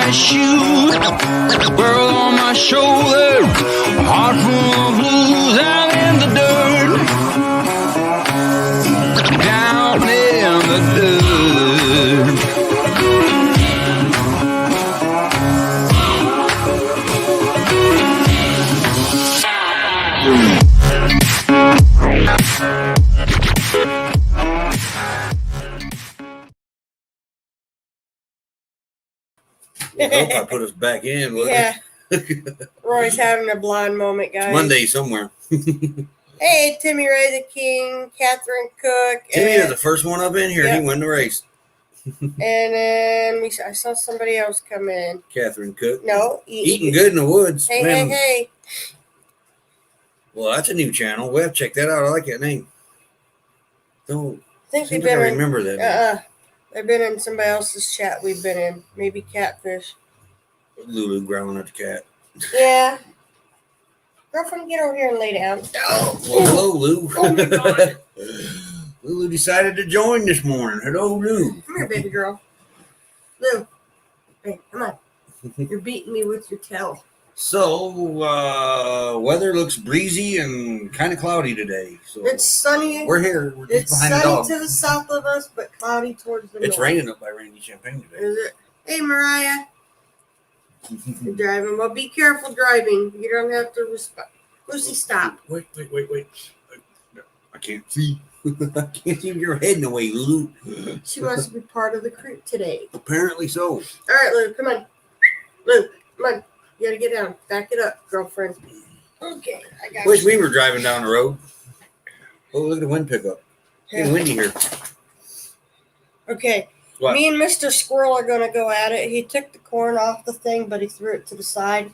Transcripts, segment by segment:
my shoes, world on my shoulder, heart full of blues. I'm in the dirt, down in the dirt. I hope I put us back in. Yeah. Roy's having a blind moment, guys. It's Monday somewhere. Hey, Timmy Ray the King, Catherine Cook. Timmy is the first one up in here. Yep. He won the race. And then I saw somebody else come in. Catherine Cook. No. Eating good in the woods. Hey, Man. hey. Well, that's a new channel. We'll have to check that out. I like that name. Don't I think they've I been remember that name. They've been in somebody else's chat we've been in. Maybe Catfish. Lulu growling at the cat. Yeah. Girlfriend, get over here and lay down. Oh, well, hello, Lou. Oh, my God. Lulu decided to join this morning. Hello, Lou. Come here, baby girl. Lou. Hey, come on. You're beating me with your tail. So, weather looks breezy and kind of cloudy today. So It's sunny. we're here. We're just It's behind the sunny dog. to the south of us, but cloudy towards the north. It's raining up by Randy Champagne today. Is it? Hey, Mariah. You're driving. Well, be careful driving. You don't have to respect. Lucy, stop. Wait. I can't see. I can't see your head in the way, Lulu. She wants to be part of the crew today. Apparently so. All right, Lou, come on. Lou, come on. You gotta get down. Back it up, girlfriend. Okay, I got Wish you. we were driving down the road. Oh, look at the wind pickup. It's getting windy here. Okay. What? Me and Mr. Squirrel are gonna go at it. He took the corn off the thing, but he threw it to the side.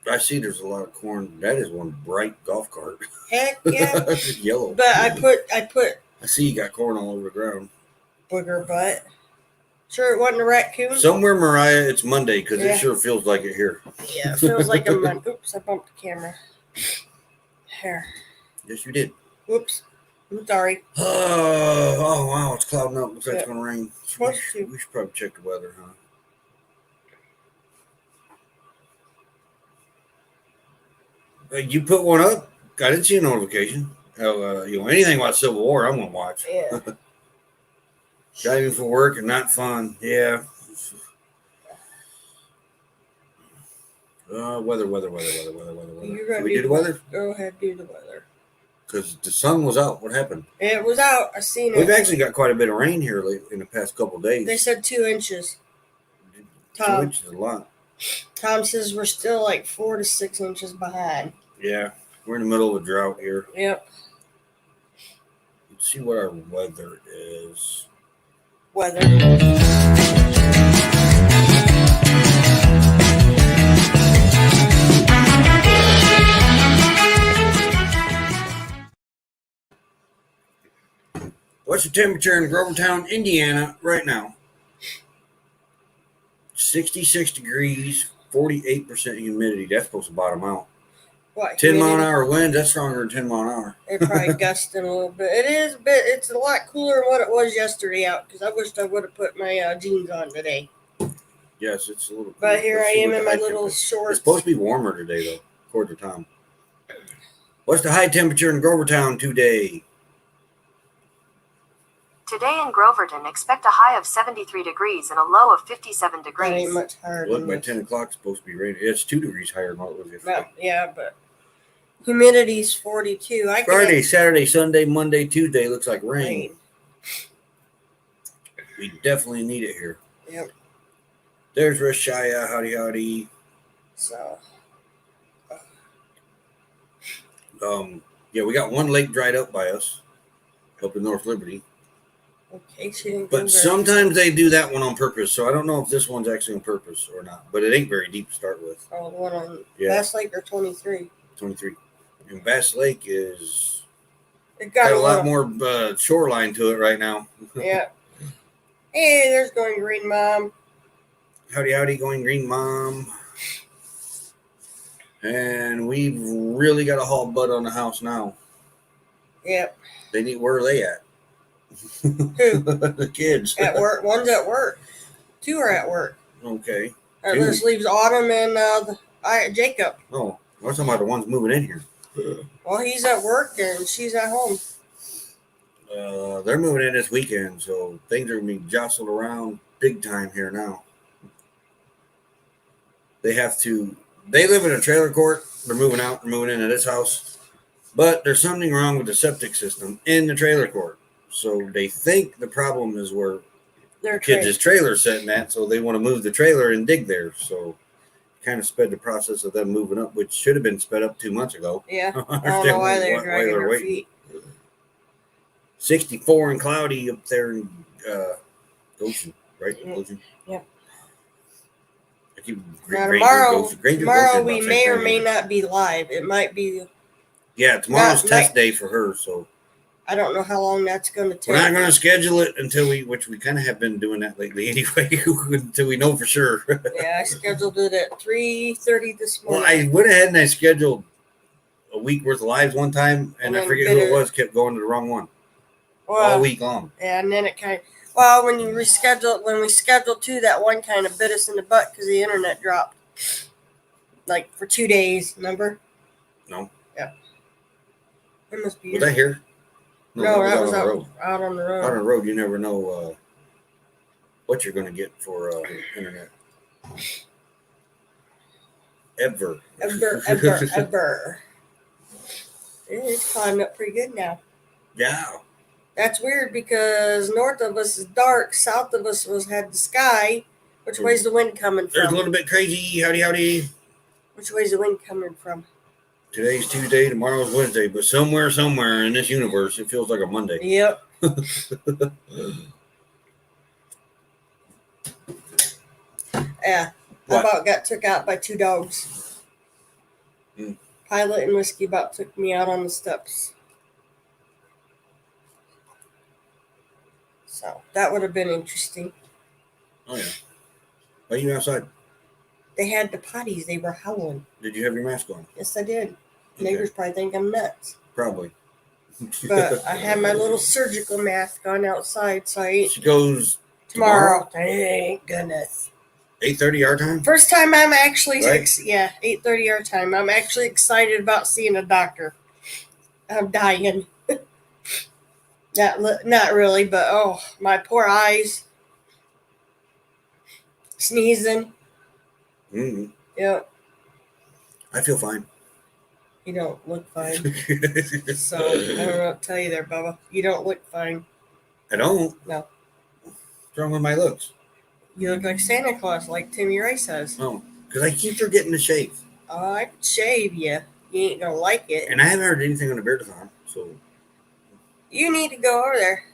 I see there's a lot of corn. That is one bright golf cart. Heck yeah. It's yellow. But I put I see you got corn all over the ground. booger butt. Sure it wasn't a raccoon? Somewhere, Mariah, it's Monday because Yeah. it sure feels like it here. Yeah, it feels like a month. Oops, I bumped the camera. Here. Yes, you did. Whoops. I'm sorry. Oh, wow, it's clouding up. Looks like it's Yeah. going to rain. Supposed to. We should probably check the weather, huh? You put one up? I didn't see a notification. Anything about Civil War, I'm going to watch. Yeah. Driving for work and not fun. Yeah. Weather. You're gonna Should we do the weather? Go ahead, do the weather. Because the sun was out. What happened? It was out. I seen it. We've actually got quite a bit of rain here in the past couple of days. They said 2 inches. 2 Tom. inches is a lot. Tom says we're still like 4 to 6 inches behind. Yeah. We're in the middle of a drought here. Yep. Let's see what our weather is. Weather. What's the temperature in Grovertown, Indiana right now? 66 degrees, 48% humidity. That's supposed to bottom out. What? 10 mile an hour winds, that's stronger than 10 mile an hour. It probably gusting a little bit. It is a bit. It's a lot cooler than what it was yesterday out because I wished I would have put my jeans on today. Yes, it's a little cool. But here Let's I see am what in the my high little temperature- shorts. It's supposed to be warmer today, though, according to Tom. What's the high temperature in Grovertown today? Today in Groverton, expect a high of 73 degrees and a low of 57 That degrees. ain't much higher Look, than by this. 10 o'clock, it's supposed to be raining. It's 2 degrees higher than what it was yesterday. Well, yeah, but humidity's 42. I Friday, Saturday, Sunday, Monday, Tuesday looks like can rain. We definitely need it here. Yep. There's Rashaya. Howdy. So, Yeah, we got one lake dried up by us up in North Liberty. okay, she didn't go But very- sometimes they do that one on purpose. So I don't know if this one's actually on purpose or not. But it ain't very deep to start with. Oh, the one on Yeah. Bass Lake or 23. 23. And Bass Lake is It got got a lot little- more shoreline to it right now. Yeah. Hey, there's Going Green Mom. Howdy, Going Green Mom. And we've really got to haul butt on the house now. Yep. Where are they at? Who? The kids. At work. One's at work. 2 are at work. Okay. That just leaves Autumn and Jacob. Oh, I was talking about the ones moving in here. Well, he's at work and she's at home. They're moving in this weekend, so things are going to be jostled around big time here now. They live in a trailer court. They're moving out and moving into this house. But there's something wrong with the septic system in the trailer court. So they think the problem is where the kids' trailer's sitting at, so they want to move the trailer and dig there. So kind of sped the process of them moving up, which should have been sped up 2 months ago. Yeah, I don't know why they're dragging their feet. 64 and cloudy up there in Goshen, right? Goshen. Yep. I keep tomorrow we may or may not be live. It might be. Yeah, tomorrow's test day for her, so. I don't know how long that's going to take. We're not going to schedule it which we kind of have been doing that lately anyway, until we know for sure. Yeah, I scheduled it at 3:30 this morning. Well, I went ahead and I scheduled a week worth of lives one time, and I forget who it was, kept going to the wrong one all week long. Yeah, and then it kind of, when we scheduled two, that one kind of bit us in the butt because the internet dropped. Like for 2 days, remember? No. Yeah. It must be. Was I here? No, that was out on the road. Out on the road. Out on the road, you never know what you're going to get for internet. Ever. It's climbing up pretty good now. Yeah. That's weird because north of us is dark, south of us had the sky. Which way's the wind coming from? There's a little bit crazy. Howdy. Which way's the wind coming from? Today's Tuesday, tomorrow's Wednesday, but somewhere in this universe, it feels like a Monday. Yep. Yeah. I about got took out by 2 dogs. Pilot and Whiskey about took me out on the steps. So that would have been interesting. Oh, yeah. Why are you outside? They had the potties. They were howling. Did you have your mask on? Yes, I did. Okay. Neighbors probably think I'm nuts. Probably. But I had my little surgical mask on outside, so She goes tomorrow. Thank goodness. 8:30 our time? First time I'm actually, right? 8:30 our time. I'm actually excited about seeing a doctor. I'm dying. Not really, but my poor eyes. Sneezing. Mm-hmm. Yep. I feel fine. You don't look fine. So, I don't know what to tell you there, Bubba. You don't look fine. I don't? No. What's wrong with my looks? You look like Santa Claus, like Timmy Ray says. Oh, because I keep forgetting to shave. Oh, I could shave you. You ain't gonna like it. And I haven't heard anything on the Beardathon, so. You need to go over there.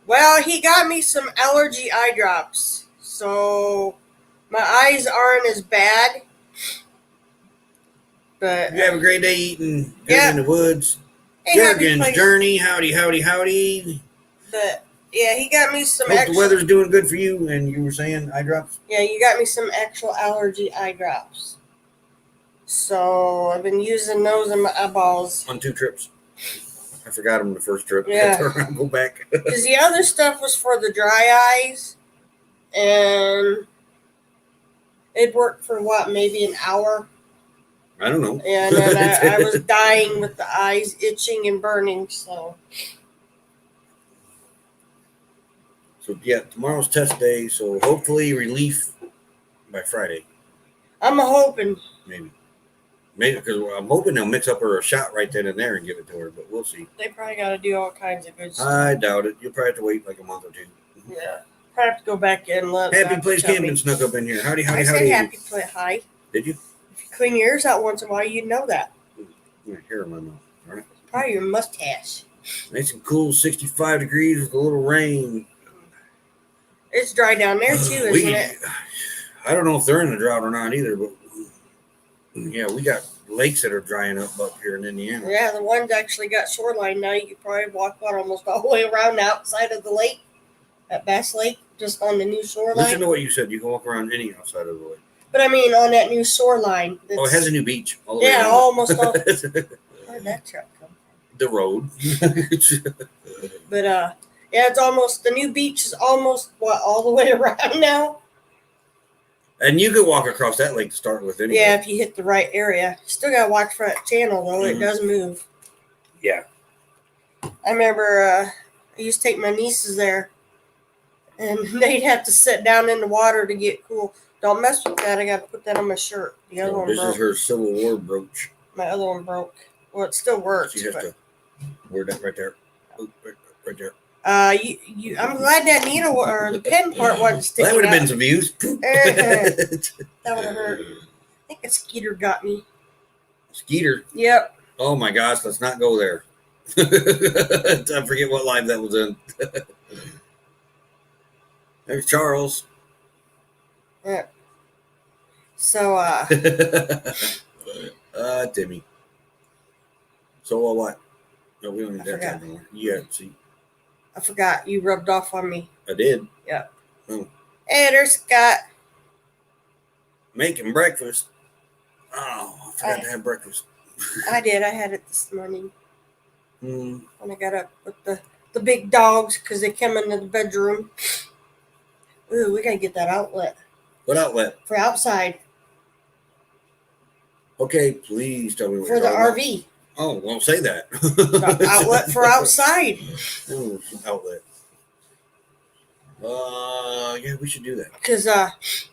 Well, he got me some allergy eye drops. So, my eyes aren't as bad. But you have a great day eating good in the woods. Hey, Jurgen's Journey. Howdy. But, yeah, he got me some Hope the weather's doing good for you, and you were saying eye drops? Yeah, you got me some actual allergy eye drops. So, I've been using those in my eyeballs. On 2 trips. I forgot them the first trip. Yeah. Go back. Because the other stuff was for the dry eyes. And it worked for maybe an hour? I don't know. And then I was dying with the eyes itching and burning, so. So, yeah, tomorrow's test day, so hopefully relief by Friday. I'm hoping. Maybe, because I'm hoping they'll mix up her a shot right then and there and give it to her, but we'll see. They probably got to do all kinds of good stuff. I doubt it. You'll probably have to wait like a month or 2. Yeah. Probably have to go back in and let Happy Place Camping snuck up in here. Howdy. I said Happy Place. Hi. Did you? If you clean your ears out once in a while, you'd know that. My hair in my mouth. All right. Probably your mustache. Nice and cool, 65 degrees with a little rain. It's dry down there too, isn't it? I don't know if they're in a drought or not either, but yeah, we got lakes that are drying up here in Indiana. Yeah, the one's actually got shoreline now. You could probably walk out almost all the way around the outside of the lake, at Bass Lake, just on the new shoreline. Listen to what you said. You can walk around any outside of the lake. But I mean, on that new shoreline. It has a new beach. All the way around. Almost all. Where'd that truck come from? The road. But yeah, it's almost, the new beach is almost all the way around now. And you could walk across that lake to start with anyway. Yeah, if you hit the right area. Still gotta watch for that channel though. Mhm. It does move. Yeah. I remember I used to take my nieces there, and they'd have to sit down in the water to get cool. Don't mess with that. I got to put that on my shirt. The other one This broke. is her Civil War brooch. My other one broke. Well, it still works. She has but, to wear that right there. Oh, right there. I'm glad that needle or the pin part wasn't sticking That would have out. been some views. That would have hurt. I think a skeeter got me. Skeeter. Yep. Oh my gosh, let's not go there. I forget what live that was in. There's Charles. Yeah. So, Timmy. So what? No, we don't need I that forgot. time anymore. Yeah, see. I forgot you rubbed off on me. I did. Yeah. Oh. Hey, there's Scott. Making breakfast. Oh, I forgot to have breakfast. I did. I had it this morning Hmm. when I got up with the big dogs because they come into the bedroom. Ooh, we gotta get that outlet What outlet? for outside Okay, please tell me what for you're the talking about. RV. Oh, well, say that. The outlet for outside. Oh, outlet. Yeah, we should do that. Because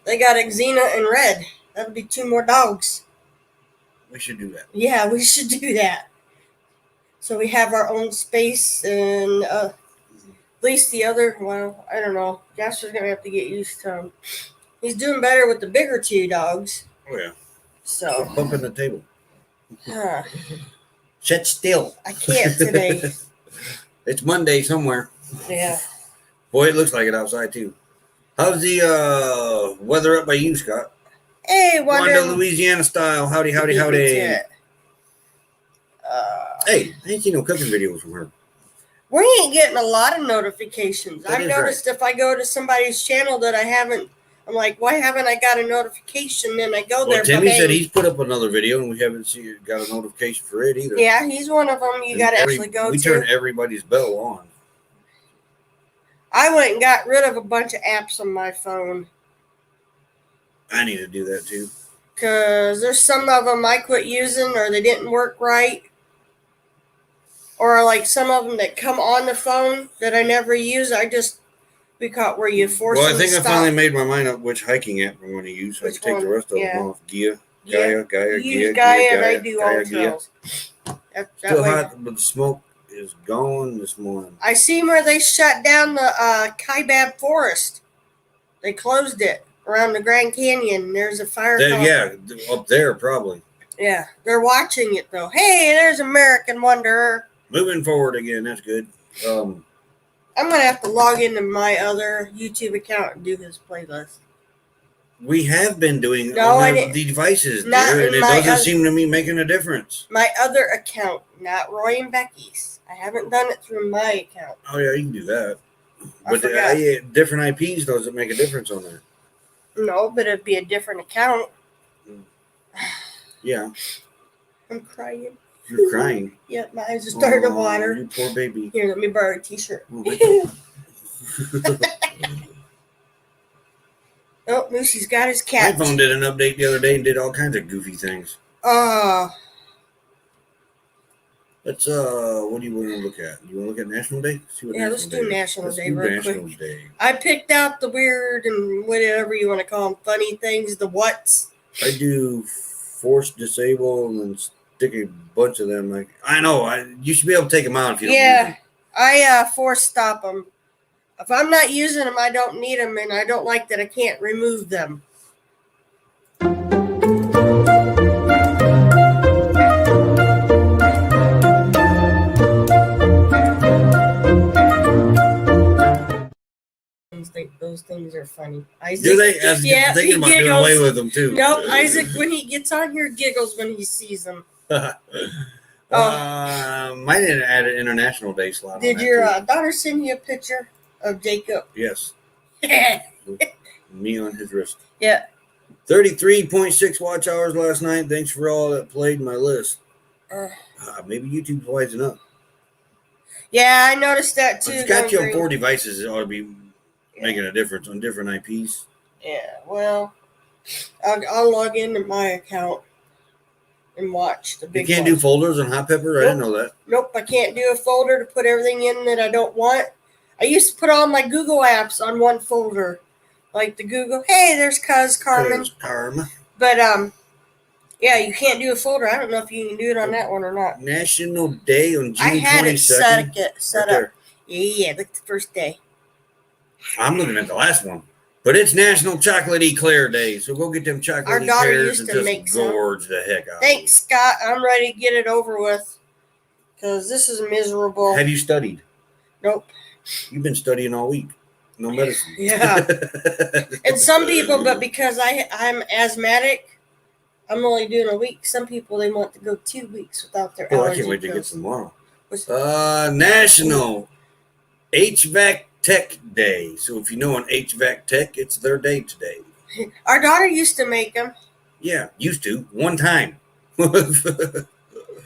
they got Xena and Red. That'll be 2 more dogs. We should do that. Yeah, we should do that. So we have our own space and at least the other, well, I don't know. Jasper's going to have to get used to him. He's doing better with the bigger 2 dogs. Oh, yeah. So, Bumping the table. huh, Sit still. I can't today. It's Monday somewhere. Yeah. Boy, it looks like it outside, too. How's the weather up by you, Scott? Hey, Wanda, Wanda. Louisiana style. Howdy, howdy, howdy. Hey, I ain't seen no cooking videos from her. We ain't getting a lot of notifications. That I've is noticed if I go to somebody's channel that I haven't, I'm like, why haven't I got a notification? Then I go there. Well, Timmy ba-bang. said he's put up another video, and we haven't got a notification for it either. Yeah, he's one of them you got to actually go We to. turn everybody's bell on. I went and got rid of a bunch of apps on my phone I need to do that, too. because there's some of them I quit using or they didn't work right. Or like some of them that come on the phone that I never use. Because where you force Well, I them think to I stop. finally made my mind up which hiking app I'm going to use. So I Which can take the one? rest of Yeah. them off. Gaia, You Gaia, use Gaia and I do all Gaia, trails. That Still way. hot, but the smoke is gone this morning. I seen where they shut down the Kaibab Forest. They closed it around the Grand Canyon. There's a fire. Yeah, up there probably. Yeah, they're watching it though. Hey, there's American Wanderer. Moving forward again, that's good. I'm gonna have to log into my other YouTube account and do his playlist. We have been doing it No, I on didn't. the devices, Not dear, in and it my doesn't other- seem to me making a difference. My other account, not Roy and Becky's. I haven't done it through my account. Oh yeah, you can do that. I But forgot. different IPs doesn't make a difference on that. No, but it'd be a different account. Yeah, I'm crying. you're crying. Yeah, my eyes are starting to Aw, water. You poor baby. Here, let me borrow a t-shirt. Oh, my Oh, Lucy's got his My cat. phone did an update the other day and did all kinds of goofy things. Let's what do you want to look at? You want to look at National Day? See what Yeah, let's do is. National Let's Day do real National quick. Day. I picked out the weird and whatever you want to call them, funny things, the whats. I do force disable and then stick a bunch of them. Like I know, you should be able to take them out if you don't use Yeah, them. I force stop them. If I'm not using them, I don't need them, and I don't like that I can't remove them. Those things are funny. Isaac, Do they? I was Yeah, thinking he about doing giggles. away with them too. Nope, Isaac, when he gets on here, giggles when he sees them. Might add an International Day slot. Did on that, your too. daughter send you a picture of Jacob? Yes, Yeah. me on his wrist. 33.6 watch hours last night. Thanks for all that played my list. Maybe YouTube's wising up. Yeah, I noticed that too. It's got you on going 4 devices. It ought to be Yeah. making a difference on different IPs. Yeah, well, I'll log into my account and watch the You big can't one. do folders on hot pepper? I didn't know that. Nope, I can't do a folder to put everything in that I don't want. I used to put all my Google apps on one folder. Like the Google, hey, there's Carmen. But yeah, you can't do a folder. I don't know if you can do it on that one or not. National Day on June 22nd. I had it set right up. there. Yeah, look at the first day. I'm looking at the last one. But it's National Chocolate Eclair Day, so go get them chocolate Our daughter eclairs used and to make just some. gorge the heck out Thanks, Scott. I'm ready to get it over with because this is miserable. Have you studied? Nope. You've been studying all week. No medicine. Yeah. And some people, but because I'm asthmatic, I'm only doing a week. Some people, they want to go 2 weeks without their allergy I can't wait to get pills. some tomorrow. What's- National HVAC Tech Day. So if you know an HVAC tech, it's their day today. Our daughter used to make them. Yeah, used to. One time.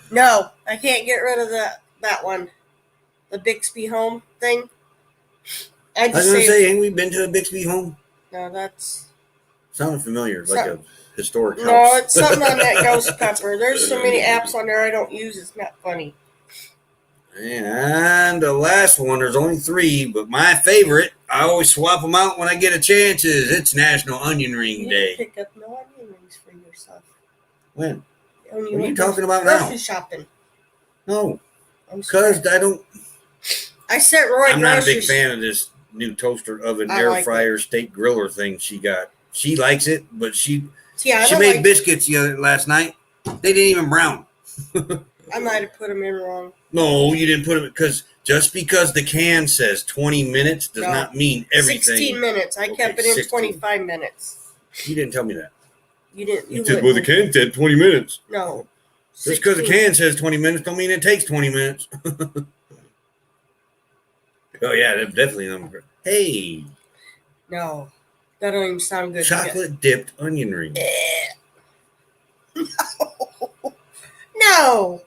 No, I can't get rid of that one. The Bixby home thing. I was going to say, ain't we been to a Bixby home? No, that's... Sounded familiar, like a historic house. No, it's something on that ghost pepper. There's so many apps on there I don't use. It's not funny. And the last one, there's only 3, but my favorite, I always swap them out when I get a chance, is it's National Onion Ring You Day. pick up no onion rings for yourself. When? When What are you went talking about now? grocery shopping. No, I'm sorry. because I don't. I sent Roy I'm not a big groceries. fan of this new toaster oven, I air like fryer, steak griller thing she got. She likes it, but she Yeah, I don't made like. biscuits last night. They didn't even brown. I might have put them in wrong. No, you didn't put them because just because the can says 20 minutes does No. not mean everything. 16 minutes. I Okay, kept it in 16. 25 minutes. You didn't tell me that. You didn't. You said, well, the wouldn't. can said 20 minutes. No. Just because the 16. can says 20 minutes don't mean it takes 20 minutes. Oh, yeah, that's definitely number. Hey, No. That don't even sound good. chocolate dipped onion ring. No.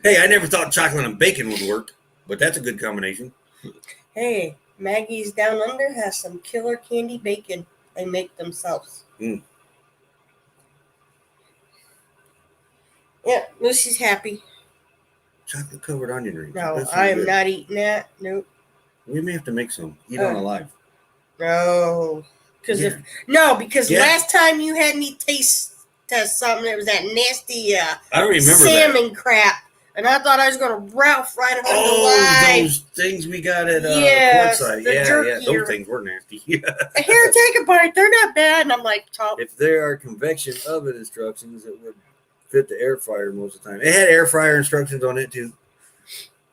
Hey, I never thought chocolate and bacon would work, but that's a good combination. Hey, Maggie's Down Under has some killer candy bacon they make themselves. Mm. Yeah, Lucy's happy. Chocolate covered onion rings. No, That sounds I am good. not eating that. Nope. We may have to make some. Eat on alive. No. Because Yeah. Yeah. last time you had me taste test something, it was that nasty I don't remember salmon crap. And I thought I was going to Ralph right on the Oh, line. those things we got at Yes, Quartzsite. the Yeah, jerky those or- things were nasty. Here, take a bite. They're not bad. And I'm like, top. If there are convection oven instructions, it would fit the air fryer most of the time. It had air fryer instructions on it too.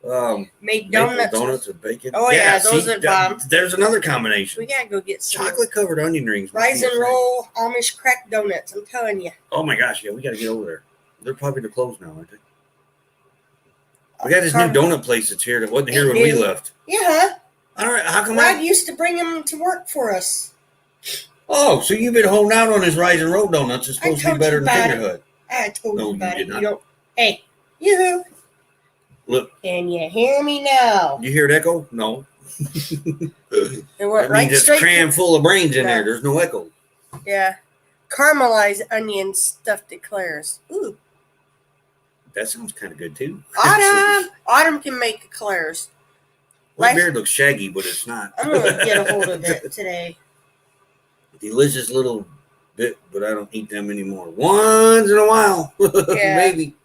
Made Maple donuts. donuts with bacon. Oh, yeah, those are bomb. There's another combination. We got to go get some Chocolate covered onion rings. would Rise be a and thing. Roll Amish crack donuts. I'm telling you. Oh my gosh, yeah, we got to get over there. They're probably closed now, aren't they? We got this new donut place that's here that wasn't here when we left. Yeah. All right, how come Rod used to bring them to work for us. Oh, so you've been holding out on this Rise and Roll donuts. It's supposed to be told better you than about Finger Hut. I told No, you you about did it. not. You don't. Hey, yoo-hoo. Look, Can you hear me now? you hear it echo? No. It That went means right it's straight. crammed full of brains in No. there. There's no echo. Yeah. Caramelized onion stuffed eclairs. Ooh. That sounds kind of good too. Autumn. Autumn can make eclairs. My Life- beard looks shaggy, but it's not. I'm going to get a hold of it today. Delicious little bit, but I don't eat them anymore. Once in a while, Yeah. maybe.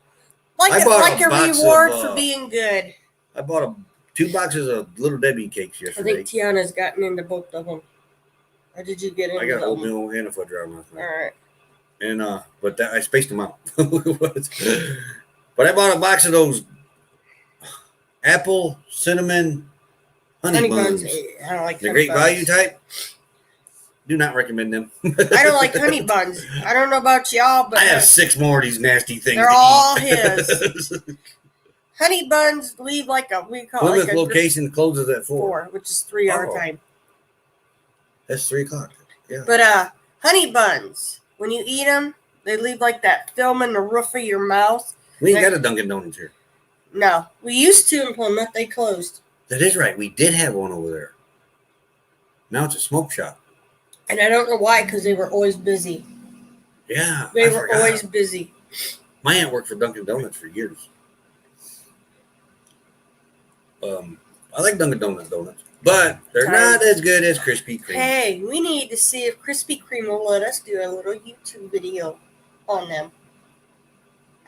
Like I a, bought like a a box reward of, for being good. I bought 2 boxes of Little Debbie cakes I yesterday. think Tiana's gotten into both of them. Or did you get into I got them? oatmeal and a fudge round last All night. right. And but that, I spaced them out. But I bought a box of those apple cinnamon honey buns. I don't like The honey great buns. value type. Do not recommend them. I don't like honey buns. I don't know about y'all, but I have 6 more of these nasty things. they're to all eat. his. Honey buns leave like a, we call it Plymouth like a location closes at 4. 4, which is 3 our Oh. time. That's 3 o'clock. Yeah. But honey buns, when you eat them, they leave like that film in the roof of your mouth. We ain't got a Dunkin' Donuts here. No, we used to in Plymouth. They closed. That is right. We did have one over there. Now it's a smoke shop. And I don't know why, because they were always busy. Yeah, They I were forgot. always busy. My aunt worked for Dunkin' Donuts for years. I like Dunkin' Donuts, but they're not as good as Krispy Kreme. Hey, we need to see if Krispy Kreme will let us do a little YouTube video on them.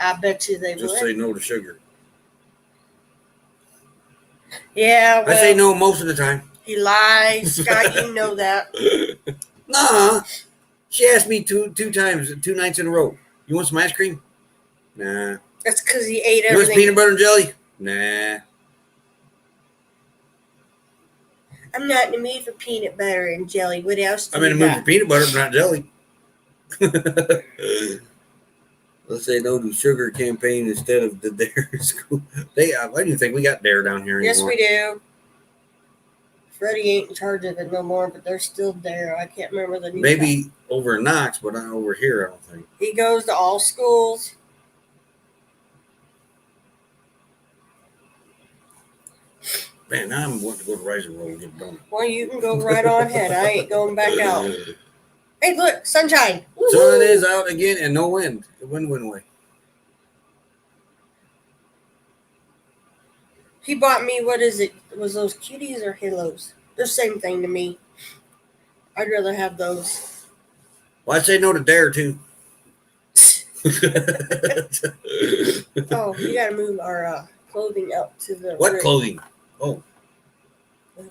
I bet you they Just would. say no to sugar. Yeah, well, I say no most of the time. he lies, Scott. You know that. Nah, she asked me two nights in a row. You want some ice cream? Nah. That's because he ate You want some everything. peanut butter and jelly? Nah. I'm not in the mood for peanut butter and jelly. What else do I'm in the you mood got? for peanut butter, but not jelly. Let's say no to sugar campaign instead of the Dare school. Why do you think we got Dare down here anymore? Yes, we do. Freddie ain't in charge of it no more, but they're still there. I can't remember the new guy. Maybe over in Knox, but not over here, I don't think. He goes to all schools. Man, now I'm wanting to go to Rising Roll and get a donut. Well, you can go right on ahead. I ain't going back out. Hey, look, sunshine. Sun is out again and no wind. The wind went away. He bought me, what is it? Was those cuties or halos? They're the same thing to me. I'd rather have those. Well, I'd say no to Dare, too. Oh, we got to move our clothing up to the What room. clothing? Oh.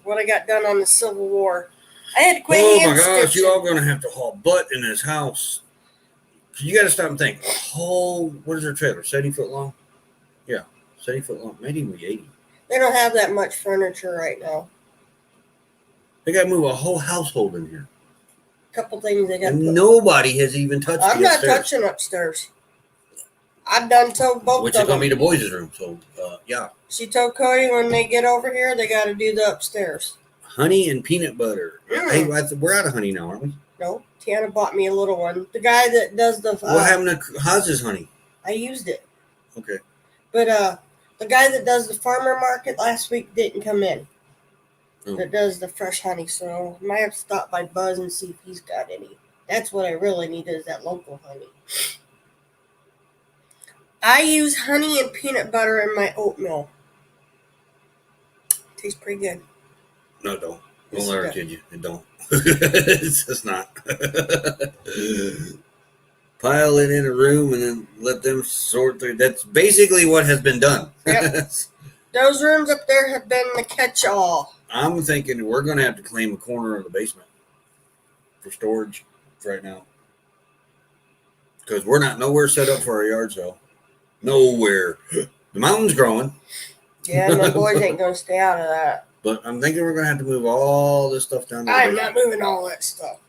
What I got done on the Civil War. I had to quit Oh, hand my gosh. stitching. You all going to have to haul butt in this house. You got to stop and think. A whole, what is their trailer? 70 foot long? Yeah, 70 foot long. Maybe even be 80. They don't have that much furniture right now. They got to move a whole household in here. Couple things they got. And nobody has even touched I'm the not upstairs. touching upstairs. I've done told both Which of is going them. to be the boys' room. So, yeah. She told Cody when they get over here, they got to do the upstairs. Honey and peanut butter. Mm. Hey, we're out of honey now, aren't we? No, Tiana bought me a little one. The guy that does the. What happened to how's honey? I used it, Okay. but the guy that does the farmer market last week didn't come in. Oh. That does the fresh honey, so I might have to stop by Buzz and see if he's got any. That's what I really need is that local honey. I use honey and peanut butter in my oatmeal. Tastes pretty good. No, it don't. Yes, Don't let it her does. kid you. It don't. It's just not. Pile it in a room and then let them sort through. That's basically what has been done. Yep. Those rooms up there have been the catch-all. I'm thinking we're going to have to claim a corner of the basement for storage right now. Because we're not nowhere set up for our yard sale. Nowhere. The mountain's growing. Yeah, and the boys ain't going to stay out of that. But I'm thinking we're going to have to move all this stuff down there. I'm not moving all that stuff.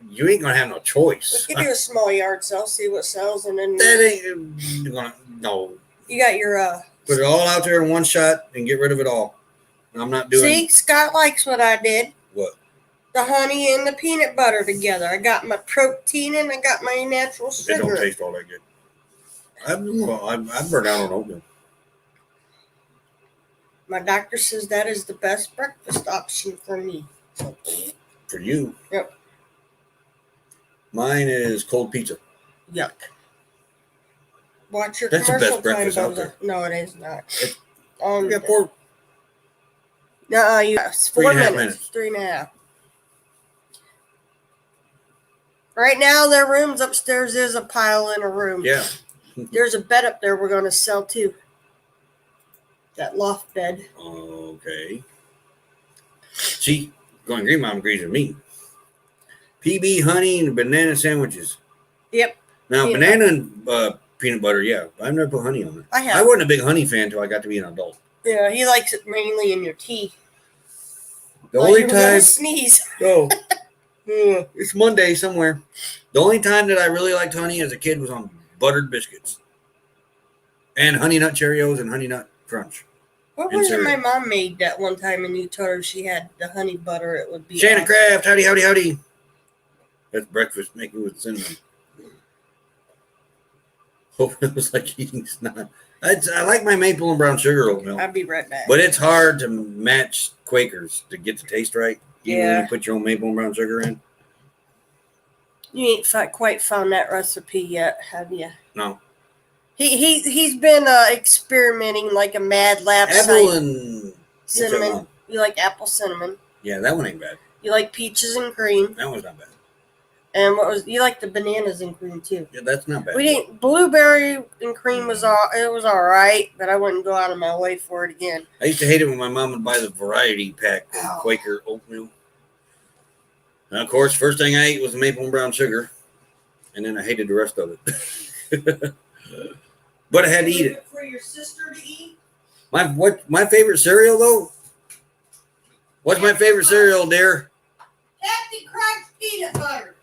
You ain't going to have no choice. We could do a small yard sale, see what sells, and then That ain't going to, no. you got your Put it all out there in one shot and get rid of it all. I'm not doing See, Scott likes what I did. what? The honey and the peanut butter together. I got my protein and I got my natural It don't sugar. taste all that good. I'd burn out on oatmeal. My doctor says that is the best breakfast option for me. So, For you. Yep. Mine is cold pizza. yuck. Watch your That's the commercial best breakfast time, out Boza. there. No, it is not. You got No, 4 3.5 minutes. minutes. 3.5. Right now, their rooms upstairs is a pile in a room. Yeah. There's a bed up there we're going to sell too. That loft bed. Okay. See, going green mom agrees with me. PB honey and banana sandwiches. Yep. Now, Yeah. banana and peanut butter, yeah. I've never put honey on it. I have. I wasn't a big honey fan until I got to be an adult. Yeah, he likes it mainly in your tea. The Like only you were gonna time, sneeze. oh, it's Monday somewhere. The only time that I really liked honey as a kid was on buttered biscuits and honey nut Cheerios and honey nut crunch. What And was it cereal. my mom made that one time and you told her she had the honey butter? It would be Shannon awesome. Kraft, howdy, howdy, howdy. That's breakfast making with cinnamon. Hope it was like eating snot. I like my maple and brown sugar oatmeal, I'll be right back. but it's hard to match Quakers to get the taste right. Even when Yeah. you put your own maple and brown sugar in. You ain't quite found that recipe yet, have you? No. He's been experimenting like a mad lab Apple site. and Cinnamon. You like apple cinnamon. Yeah, that one ain't bad. You like peaches and cream. That one's not bad. And you like the bananas and cream too. Yeah, that's not bad. We didn't blueberry and cream was all right, but I wouldn't go out of my way for it again. I used to hate it when my mom would buy the variety pack of Quaker oatmeal. And of course, first thing I ate was the maple and brown sugar, and then I hated the rest of it. But I had to eat it. For your sister to eat? My favorite cereal though? What's my favorite cereal, dear? Captain Crunch peanut butter.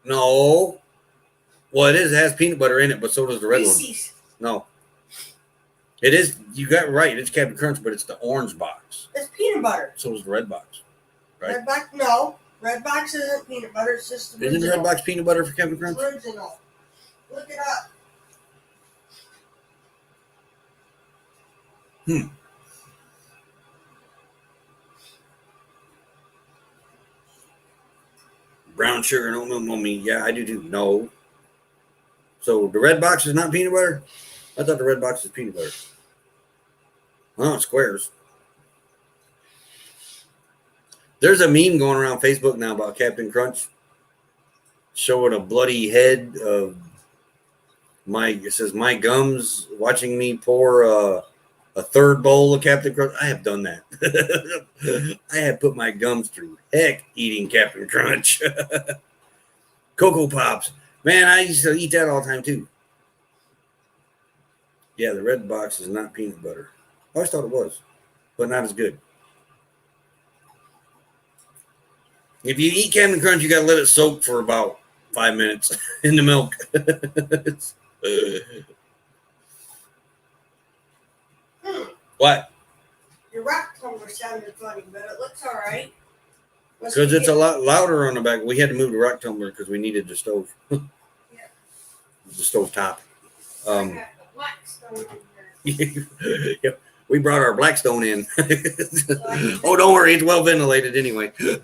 No. Well, it has peanut butter in it, but so does the red Reese's. one. No. It is, you got it right. It's Captain Crunch, but it's the orange box. It's peanut butter. So is the red box. Right? Red box, no. Red box isn't peanut butter. It's just original. Isn't the red box peanut butter for Captain Crunch? Original. Look it up. Brown sugar and oatmeal. I mean, yeah, I do too. No. So the red box is not peanut butter? I thought the red box is peanut butter. Oh, it's squares. There's a meme going around Facebook now about Captain Crunch showing a bloody head of it says my gums watching me pour a third bowl of Captain Crunch. I have done that. I have put my gums through heck eating Captain Crunch. Cocoa Pops. Man, I used to eat that all the time too. Yeah, the red box is not peanut butter. I always thought it was, but not as good. If you eat Captain Crunch, you got to let it soak for about 5 minutes in the milk. What? Your rock tumbler sounded funny, but it looks all right. Because it's a lot louder on the back. We had to move the rock tumbler because we needed the stove. Yeah. The stove top. I got the black stone in here. Yep. We brought our Blackstone in. Oh, don't worry. It's well ventilated anyway. Our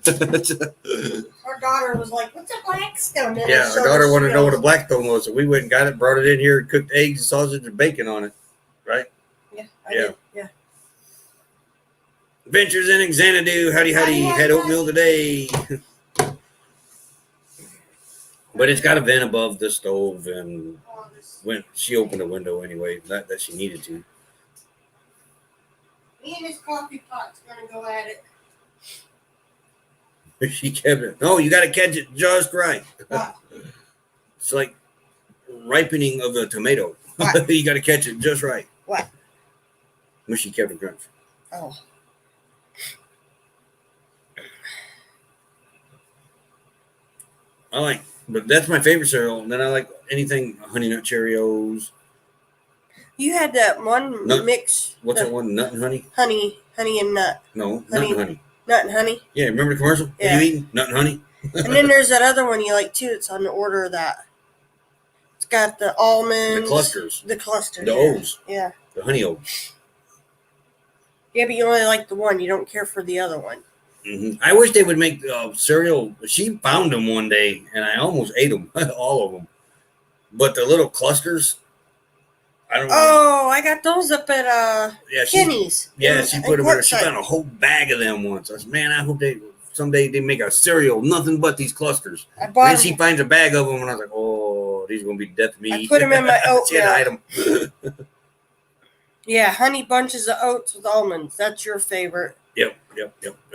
daughter was like, what's a blackstone? Yeah, our daughter wanted to know what a Blackstone was. So we went and got it, brought it in here, cooked eggs, sausage, and bacon on it. Right? Yeah, I did. Yeah. Adventures in Xanadu. Howdy. Had oatmeal today. But it's got a vent above the stove, and when she opened a window anyway, that she needed to. Me and this coffee pot's gonna go at it. She kept it. No, you got to catch it just right. What? It's like ripening of a tomato. What? You got to catch it just right. What? Mushy Captain Crunch. Oh. But that's my favorite cereal. And then I like anything Honey Nut Cheerios. You had that one mix. What's that one? Nut and honey? Honey and nut. No, nut and honey. Nut and honey? Yeah, remember the commercial? Yeah. What are you eating? Nut and honey? And then there's that other one you like too. It's on the order of that. It's got the almonds. The clusters. The clusters. The O's. Yeah. The honey O's. Yeah, but you only like the one. You don't care for the other one. Mm-hmm. I wish they would make cereal. She found them one day, and I almost ate them, all of them. But the little clusters, I don't know. Oh, I got those up at Kenny's. Yeah, she found a whole bag of them once. I said, man, I hope someday they make a cereal, nothing but these clusters. I bought and then she finds a bag of them, and I was like, oh, these are going to be death to me. I put them in my oatmeal. She had to hide them. Yeah, honey bunches of oats with almonds. That's your favorite. Yep.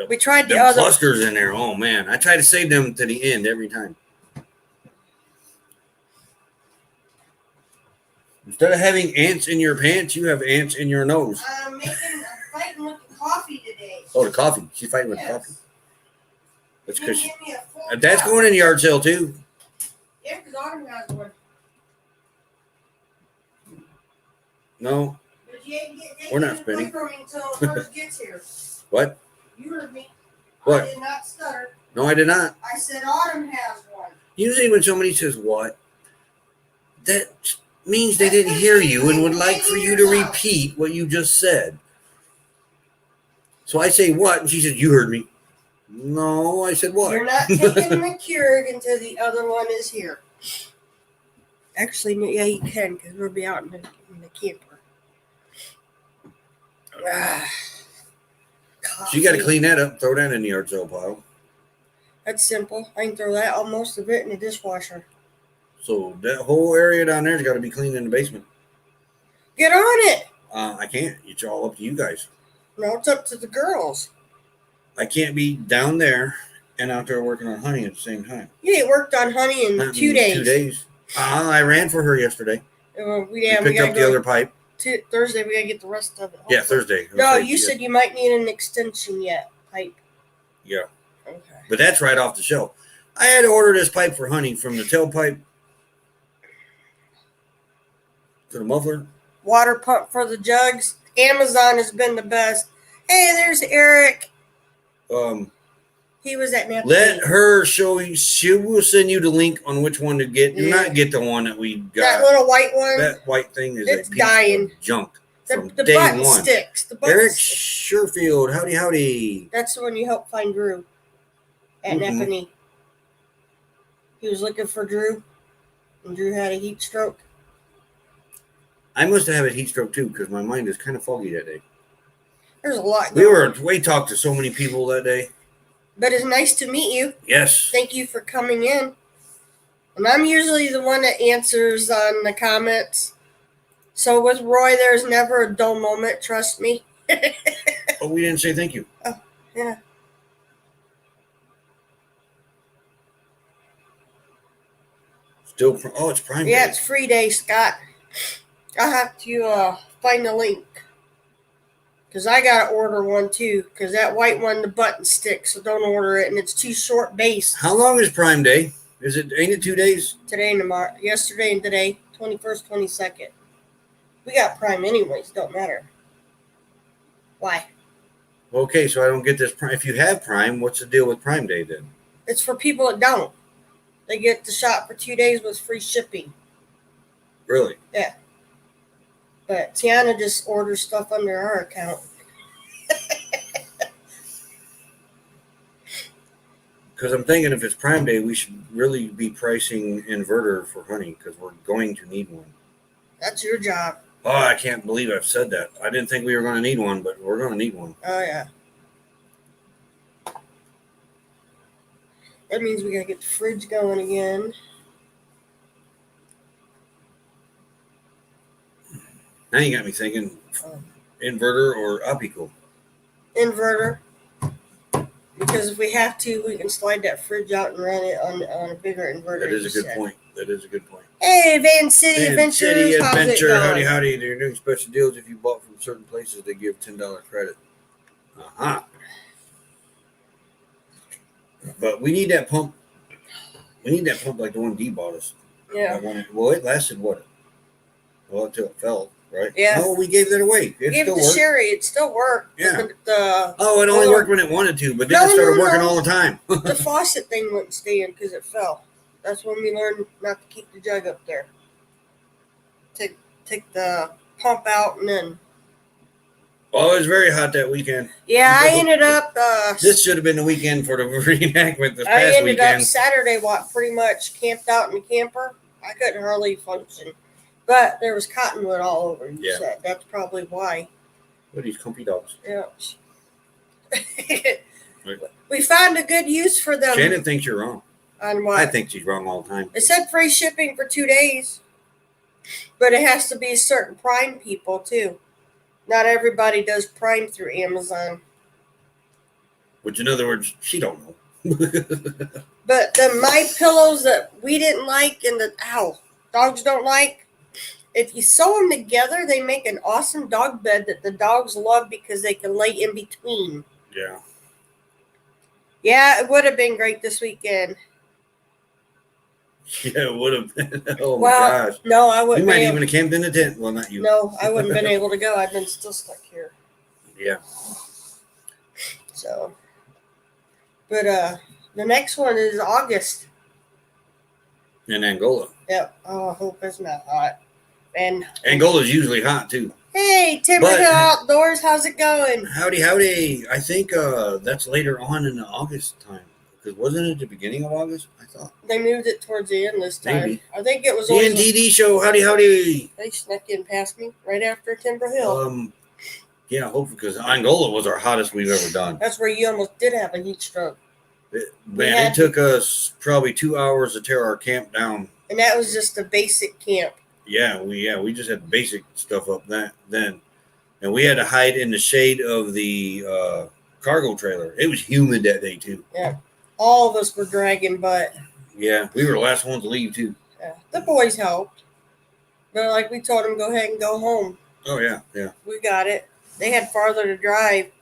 We tried the Them other clusters in there. Oh, man. I try to save them to the end every time. Instead of having ants in your pants, you have ants in your nose. I'm fighting with the coffee today. Oh, the coffee. She's fighting with the Yes. coffee. That's Can you because give me a full that's cup? going in the yard sale, too. Yeah, because Autumn has one. No. But you ain't get We're not spinning. from me until hers gets here. What? You heard me. What? I did not stutter. No, I did not. I said Autumn has one. Usually when somebody says what, that means they didn't hear you and would like for you to repeat what you just said. So I say what, and she says, you heard me. No, I said what? You're not taking the Keurig until the other one is here. Actually, no, yeah, you can because we'll be out in the camper. So you got to Coffee. clean that up, throw that in the yard sale pile. That's simple. I can throw that all most of it in the dishwasher. So that whole area down there's got to be cleaned in the basement. Get on it. I can't. It's all up to you guys. No, it's up to the girls. I can't be down there and out there working on Honey at the same time. You ain't worked on Honey in Not 2 days. 2 days. I ran for her yesterday. We picked gotta up the go other pipe. Thursday. We gotta get the rest of it. Yeah, hopefully. Thursday. No, you said you might need an extension yet. Pipe. Yeah. Okay. But that's right off the shelf. I had to order this pipe for Honey from the tailpipe to the muffler. Water pump for the jugs. Amazon has been the best. Hey, there's Eric. He was at Napa. Let her show you. She will send you the link on which one to get. Do Yeah. not get the one that we got. That little white one. That white thing is It's a piece dying. of junk from The day button one. sticks. The button Eric sticks. Sherfield, howdy. That's the one you helped find Drew at Mhm. Napanee. He was looking for Drew, and Drew had a heat stroke. I must have had a heat stroke too because my mind is kind of foggy that day. There's a lot We talked to so many people that day. But it's nice to meet you. Yes. Thank you for coming in. And I'm usually the one that answers on the comments. So with Roy, there's never a dull moment. Trust me. Oh, we didn't say thank you. Oh, yeah. Still, it's Prime Yeah, Day. it's free day, Scott. I'll have to find the link. Because I got to order one too. Because that white one, the button sticks. So don't order it. And it's too short base. How long is Prime Day? Ain't it 2 days? Today and tomorrow. Yesterday and today. 21st, 22nd. We got Prime anyways. Don't matter. Why? Okay, so I don't get this Prime. If you have Prime, what's the deal with Prime Day then? It's for people that don't. They get the shop for 2 days with free shipping. Really? Yeah. But Tiana just orders stuff under our account. Because I'm thinking if it's Prime Day, we should really be pricing inverter for Honey because we're going to need one. That's your job. Oh, I can't believe I've said that. I didn't think we were going to need one, but we're going to need one. Oh, yeah. That means we got to get the fridge going again. Now you got me thinking inverter or Apico. Inverter. Because if we have to, we can slide that fridge out and run it on a bigger inverter. That is a good point. That is a good point. Hey, Van City Adventures. City how's Adventure. it going? Howdy. They're doing special deals. If you bought from certain places, they give $10 credit. Uh-huh. But we need that pump. We need that pump like the one D bought us. Yeah. Well, it lasted what? Well, until it fell, right? Yeah. No, we gave that away. It Give it still to worked. Sherry. It still worked. Yeah. The It only worked when it wanted to, but then No, it started no, working no. all the time. the faucet thing wouldn't stay in because it fell. That's when we learned not to keep the jug up there. Take the pump out and then. Well, it was very hot that weekend. Yeah, I ended up. This should have been the weekend for the reenactment this I past ended weekend. up Saturday pretty much camped out in the camper. I couldn't hardly function, but there was cottonwood all over. You Yeah. said that's probably why. What are these comfy dogs? Yeah. We found a good use for them. Shannon thinks you're wrong. On what? I think she's wrong all the time. It said free shipping for 2 days, but it has to be certain Prime people too. Not everybody does Prime through Amazon. Which, in other words, she don't know. But the My Pillows that we didn't like and the dogs don't like, if you sew them together, they make an awesome dog bed that the dogs love because they can lay in between. Yeah. Yeah, it would have been great this weekend. Yeah, it would have been. Oh, Well, my gosh. no, I You wouldn't. might even have camped in the tent. Well, not you. No, I wouldn't have been able to go. I've been still stuck here. Yeah. So, but the next one is August. In Angola. Yep. Oh, I hope it's not hot. And Angola's usually hot, too. Hey, Timber But- Hill Outdoors, how's it going? Howdy, howdy. I think that's later on in the August time. Because wasn't it the beginning of August? I thought. They moved it towards the end this time. Maybe. I think it was The always. NTD show. Howdy, howdy. They snuck in past me right after Timber Hill. Yeah, hopefully, because Angola was our hottest we've ever done. That's where you almost did have a heat stroke. Man, it took us probably 2 hours to tear our camp down. And that was just a basic camp. Yeah, we just had basic stuff up then, and we had to hide in the shade of the cargo trailer. It was humid that day too. Yeah, all of us were dragging butt. Yeah, we were the last ones to leave too. Yeah, the boys helped, but like we told them, go ahead and go home. Oh yeah. We got it. They had farther to drive.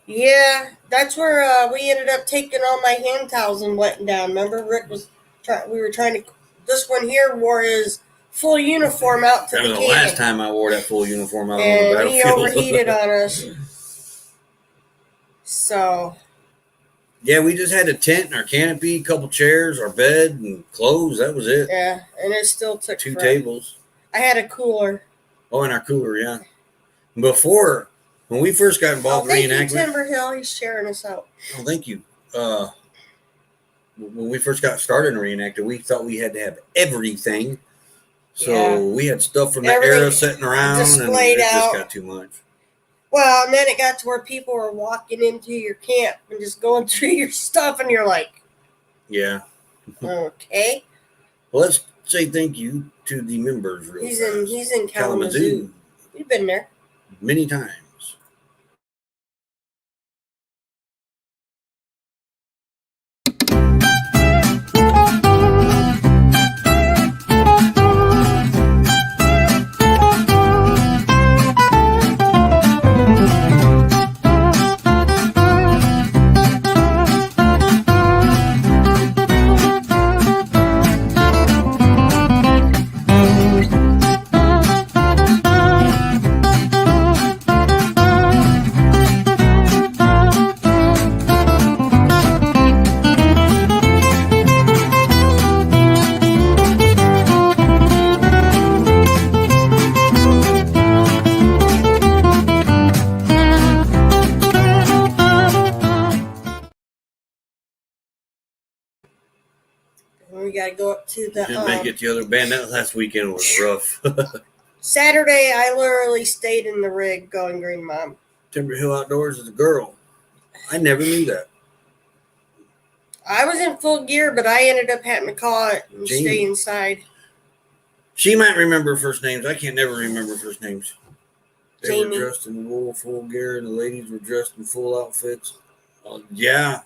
Yeah, that's where we ended up taking all my hand towels and wetting down. Remember, Rick was we were trying to. This one here wore his full uniform out to That the was the camp. last time I wore that full uniform out on the And he battlefield. overheated on us. So. Yeah, we just had a tent and our canopy, a couple chairs, our bed, and clothes. That was it. Yeah, and it still took 2 forever. tables. I had a cooler. Oh, and our cooler, yeah. Before, when we first got involved in Thank you, reenactment. Timber Hill. He's sharing us out. Oh, thank you. When we first got started in reenactor, we thought we had to have everything. So Yeah. we had stuff from that Everything era sitting around, and it displayed just out. got too much. Well, and then it got to where people were walking into your camp and just going through your stuff, and you're like, Yeah. okay. Well, let's say thank you to the members real fast. He's in Kalamazoo. We've been there. Many times. We got to go up to the Didn't make it the other band. That last weekend was rough. Saturday. I literally stayed in the rig going Green Mom. Timber Hill Outdoors is a girl. I never knew that. I was in full gear, but I ended up having to call it and Jamie. stay inside. She might remember first names. I can't never remember first names. They Jamie. were dressed in wool, full gear, and the ladies were dressed in full outfits. Yeah.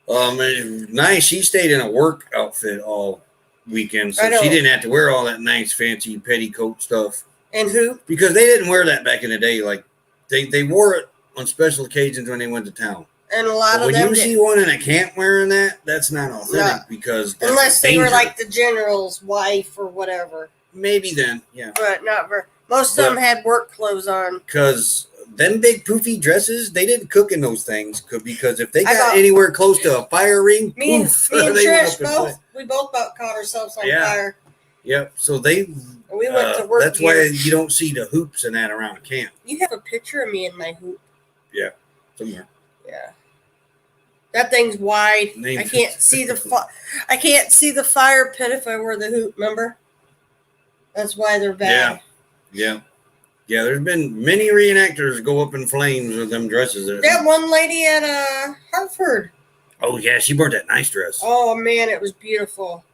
Nice. She stayed in a work outfit all weekend, so I know. she didn't have to wear all that nice, fancy petticoat stuff. And who? Because they didn't wear that back in the day. Like they wore it on special occasions when they went to town. And a lot But of when them you did. see one in a camp wearing that, that's not authentic No. because that's Unless they were danger. like the general's wife or whatever. Maybe then, yeah. But not very. Most of them had work clothes on. Because them big poofy dresses, they didn't cook in those things because if they I got got- anywhere close to a fire ring, Me and poof, they went Trish up in both. flame. We both about caught ourselves on Yeah. fire. Yep. So they. And we went to work. That's gear. why you don't see the hoops and that around camp You have a picture of me in my hoop. somewhere. Yeah. That thing's wide. Name- I can't see the I can't see the fire pit if I wear the hoop. Remember? That's why they're bad. Yeah. There's been many reenactors go up in flames with them dresses. That one lady at Hartford. Oh yeah, she brought that nice dress. Oh man, it was beautiful.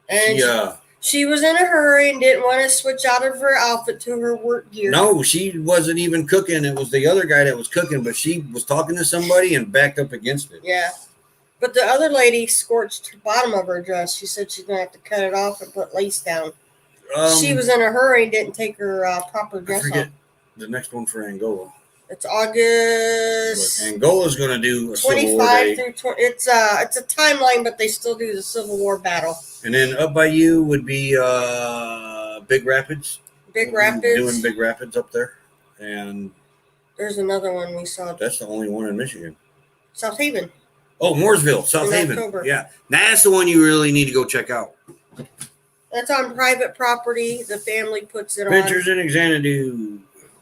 And Yeah. she was in a hurry and didn't want to switch out of her outfit to her work gear. No, she wasn't even cooking. It was the other guy that was cooking, but she was talking to somebody and backed up against it. Yeah. But the other lady scorched the bottom of her dress. She said she's going to have to cut it off and put lace down. She was in a hurry and didn't take her proper I dress forget off. the next one for Angola. It's August But Angola's going to do a Civil War 25 Day. through 20. It's a timeline, but they still do the Civil War battle. And then up by you would be Big Rapids. Big Rapids. Doing Big Rapids up there. And There's another one we saw. that's the only one in Michigan. South Haven. Oh, Mooresville, South In Haven. October. Yeah. That's the one you really need to go check out. That's on private property. The family puts it on. Ventures in Xanadu.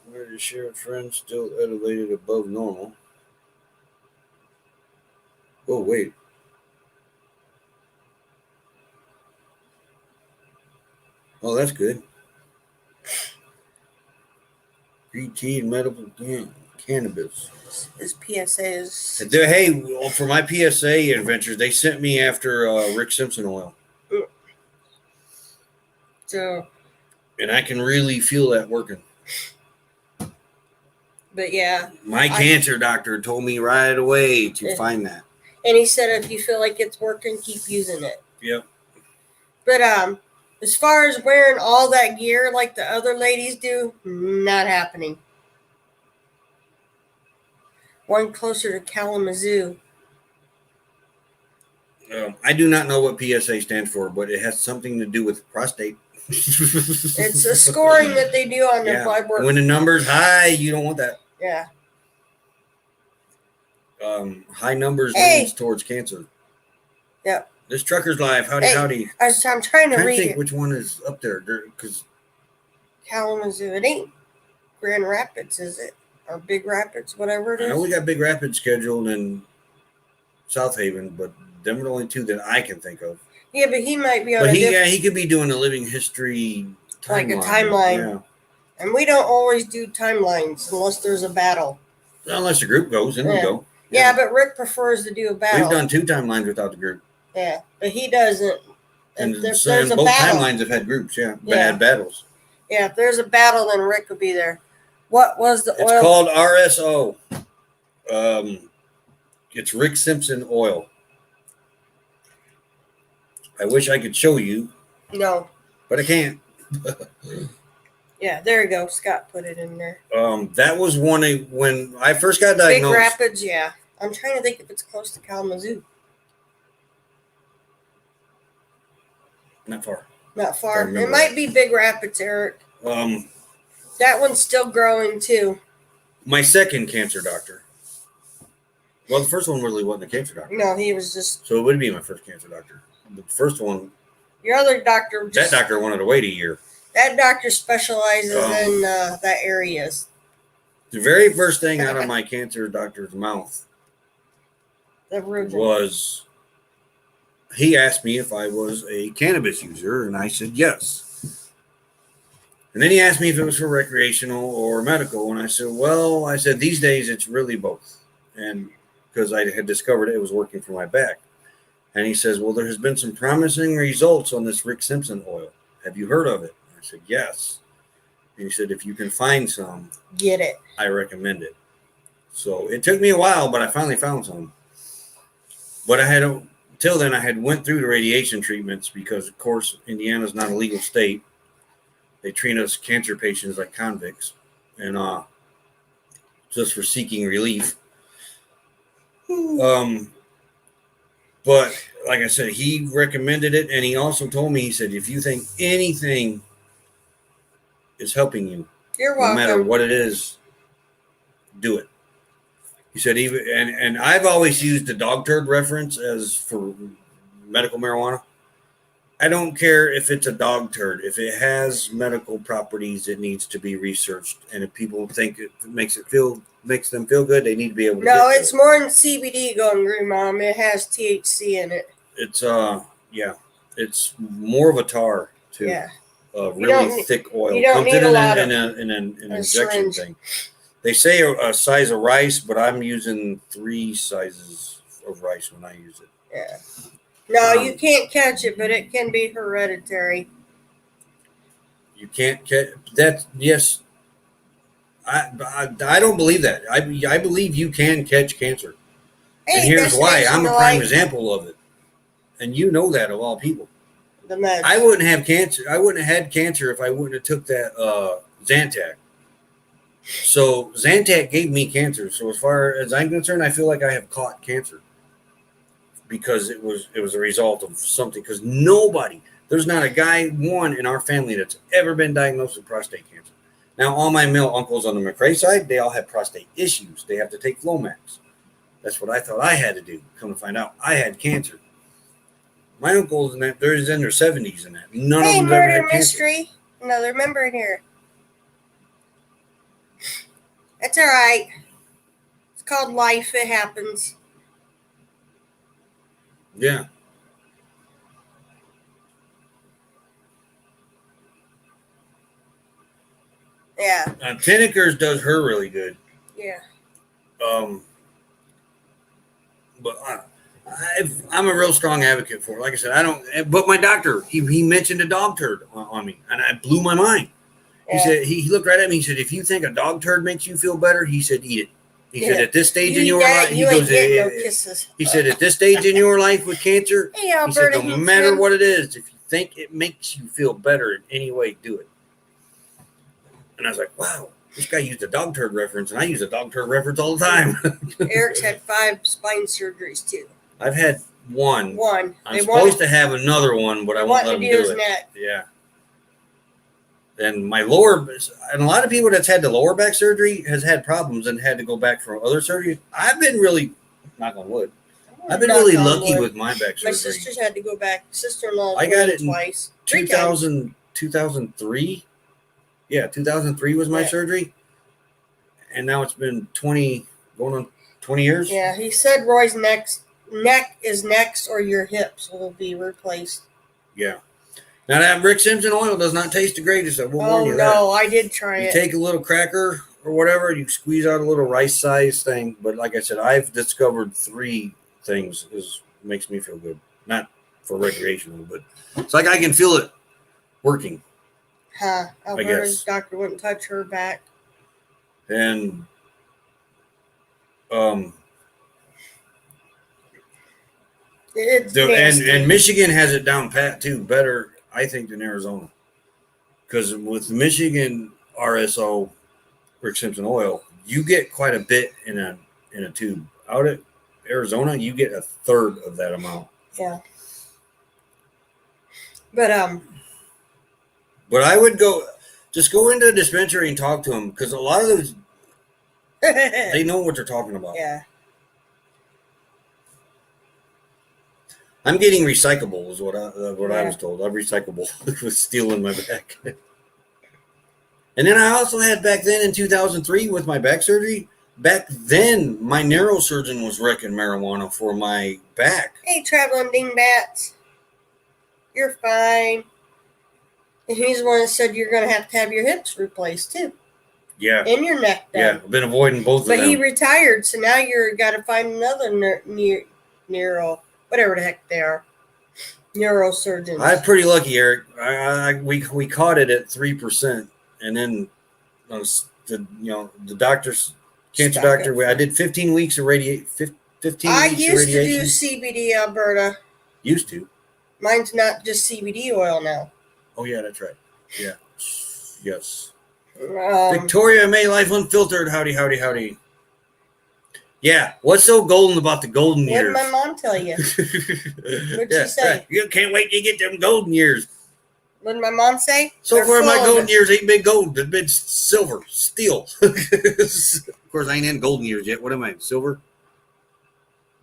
Where the sheriff's friend still elevated above normal. Oh, wait. Oh, that's good. PT and medical cannabis. His PSAs. Hey, for my PSA adventures, they sent me after Rick Simpson oil. So. And I can really feel that working. But yeah. My cancer doctor told me right away to find that. And he said if you feel like it's working, keep using it. Yep. But as far as wearing all that gear like the other ladies do, not happening. One closer to Kalamazoo. I do not know what PSA stands for, but it has something to do with prostate. It's a scoring that they do on their blood work. When the number's high, you don't want that. Yeah. High numbers leads towards cancer. Yep. This Trucker's Life. Howdy. I'm trying to read think it. which one is up there, because Kalamazoo. It ain't Grand Rapids, is it? Or Big Rapids, whatever it is. I know we got Big Rapids scheduled in South Haven, but them are the only two that I can think of. Yeah, but he might be on But a he could be doing a living history timeline. like a timeline. Yeah. And we don't always do timelines unless there's a battle. Unless the group goes, then we go. Yeah, but Rick prefers to do a battle. We've done 2 timelines without the group. Yeah, but he doesn't. And If there's both a battle, timelines have had groups, but Yeah. had battles. yeah, if there's a battle, then Rick will be there. What was the It's oil? called RSO. It's Rick Simpson oil. I wish I could show you, No. but I can't. Yeah, there you go. Scott put it in there. That was when I first got Big diagnosed. Rapids, yeah. I'm trying to think if it's close to Kalamazoo. Not far. Not far. It remember. might be Big Rapids, Eric. That one's still growing too. My second cancer doctor. Well, the first one really wasn't a cancer doctor. No, he was just So it would be my first cancer doctor. The first one, your other doctor. that doctor wanted to wait a year. That doctor specializes in that areas. The very first thing out of my cancer doctor's mouth The Ruben. was, he asked me if I was a cannabis user, and I said yes. And then he asked me if it was for recreational or medical, and I said, well, I said, these days it's really both. And because I had discovered it was working for my back. And he says, well, there has been some promising results on this Rick Simpson oil. Have you heard of it? I said, yes. And he said, if you can find some, Get it. I recommend it. So it took me a while, but I finally found some. But till then, I had went through the radiation treatments because, of course, Indiana's not a legal state. They treat us cancer patients like convicts, and just for seeking relief. But like I said, he recommended it, and he also told me, he said, if you think anything is helping you, You're no welcome. matter what it is, do it. He said, even and I've always used the dog turd reference as for medical marijuana. I don't care if it's a dog turd. If it has medical properties, it needs to be researched. And if people think it makes them feel good, they need to be able to. No, it's more than CBD going green, Mom. It has THC in it. It's it's more of a tar too. Yeah. Really thick oil. You don't Comes need in a lot an of injection syringe. thing. They say a size of rice, but I'm using 3 sizes of rice when I use it. Yeah. No, you can't catch it, but it can be hereditary. You can't catch that. Yes, I don't believe that. I believe you can catch cancer, and here's why. I'm a prime example of it, and you know that of all people. The meds. I wouldn't have cancer. I wouldn't have had cancer if I wouldn't have took that Zantac. So Zantac gave me cancer. So as far as I'm concerned, I feel like I have caught cancer because it was a result of something. Because there's not a guy in our family that's ever been diagnosed with prostate cancer. Now, all my male uncles on the McRae side, they all have prostate issues. They have to take Flomax. That's what I thought I had to do. Come to find out, I had cancer. My uncles and that, they're in their 70s and that. None Hey, of them ever murder had cancer. mystery. Another member in here. That's all right. It's called life. It happens. Yeah. Yeah. Tinnickers does her really good. Yeah. But I'm a real strong advocate for it. Like I said, I don't. But my doctor, he mentioned a dog turd on me, and I blew my mind. He said he looked right at me. He said, "If you think a dog turd makes you feel better," he said, "Eat it." He said, "At this stage in your life," he goes, no kisses. he said, "At this stage in your life with cancer," Hey, he said, Alberta, "No matter what it is, if you think it makes you feel better in any way, do it." And I was like, "Wow." This guy used a dog turd reference, and I use a dog turd reference all the time. Eric's had 5 spine surgeries too. I've had one. I'm They supposed to have another one, but I won't let him do his it. neck. Yeah. And my lower, and a lot of people that's had the lower back surgery has had problems and had to go back for other surgeries. I've been really, knock on wood, I've been really lucky with my back surgery. My sister's had to go back. Sister-in-law I got it twice. 2003. Yeah, 2003 was my surgery. And now it's been going on 20 years. Yeah, he said Roy's neck is next, or your hips will be replaced. Yeah. Now that Rick Simpson oil does not taste the greatest. I will warn you that. Oh no, I did try it. You take a little cracker or whatever, you squeeze out a little rice-sized thing. But like I said, I've discovered 3 things makes me feel good. Not for recreational, but it's like I can feel it working. Alberta's doctor wouldn't touch her back. And and Michigan has it down pat too, better I think than Arizona, because with Michigan RSO, Rick Simpson oil, you get quite a bit in a tube. Out at Arizona, you get a third of that amount. Yeah. But I would just go into a dispensary and talk to them, because a lot of those they know what they're talking about. Yeah. I'm getting recyclable is what I was told. I'm recyclable with steel in my back. And then I also had back then in 2003 with my back surgery. Back then, my neurosurgeon was wrecking marijuana for my back. Hey, traveling dingbats. You're fine. And he's the one that said you're going to have your hips replaced too. Yeah. And your neck done. Yeah, I've been avoiding both of them. But he retired, so now you're got to find another neuro, whatever the heck they are, neurosurgeons. I'm pretty lucky, Eric. We caught it at 3%, and then the doctor's cancer doctor. I did 15 weeks of radiation. 15 I weeks used of radiation. to do CBD, Alberta. Used to. Mine's not just CBD oil now. Oh yeah, that's right. Yeah. Yes. Victoria May Life Unfiltered. Howdy, howdy, howdy. Yeah. What's so golden about the golden years? What did my mom tell you? What'd she say? Right. You can't wait to get them golden years. What did my mom say? So far, my golden years ain't been gold. They've been silver, steel. Of course, I ain't in golden years yet. What am I, silver?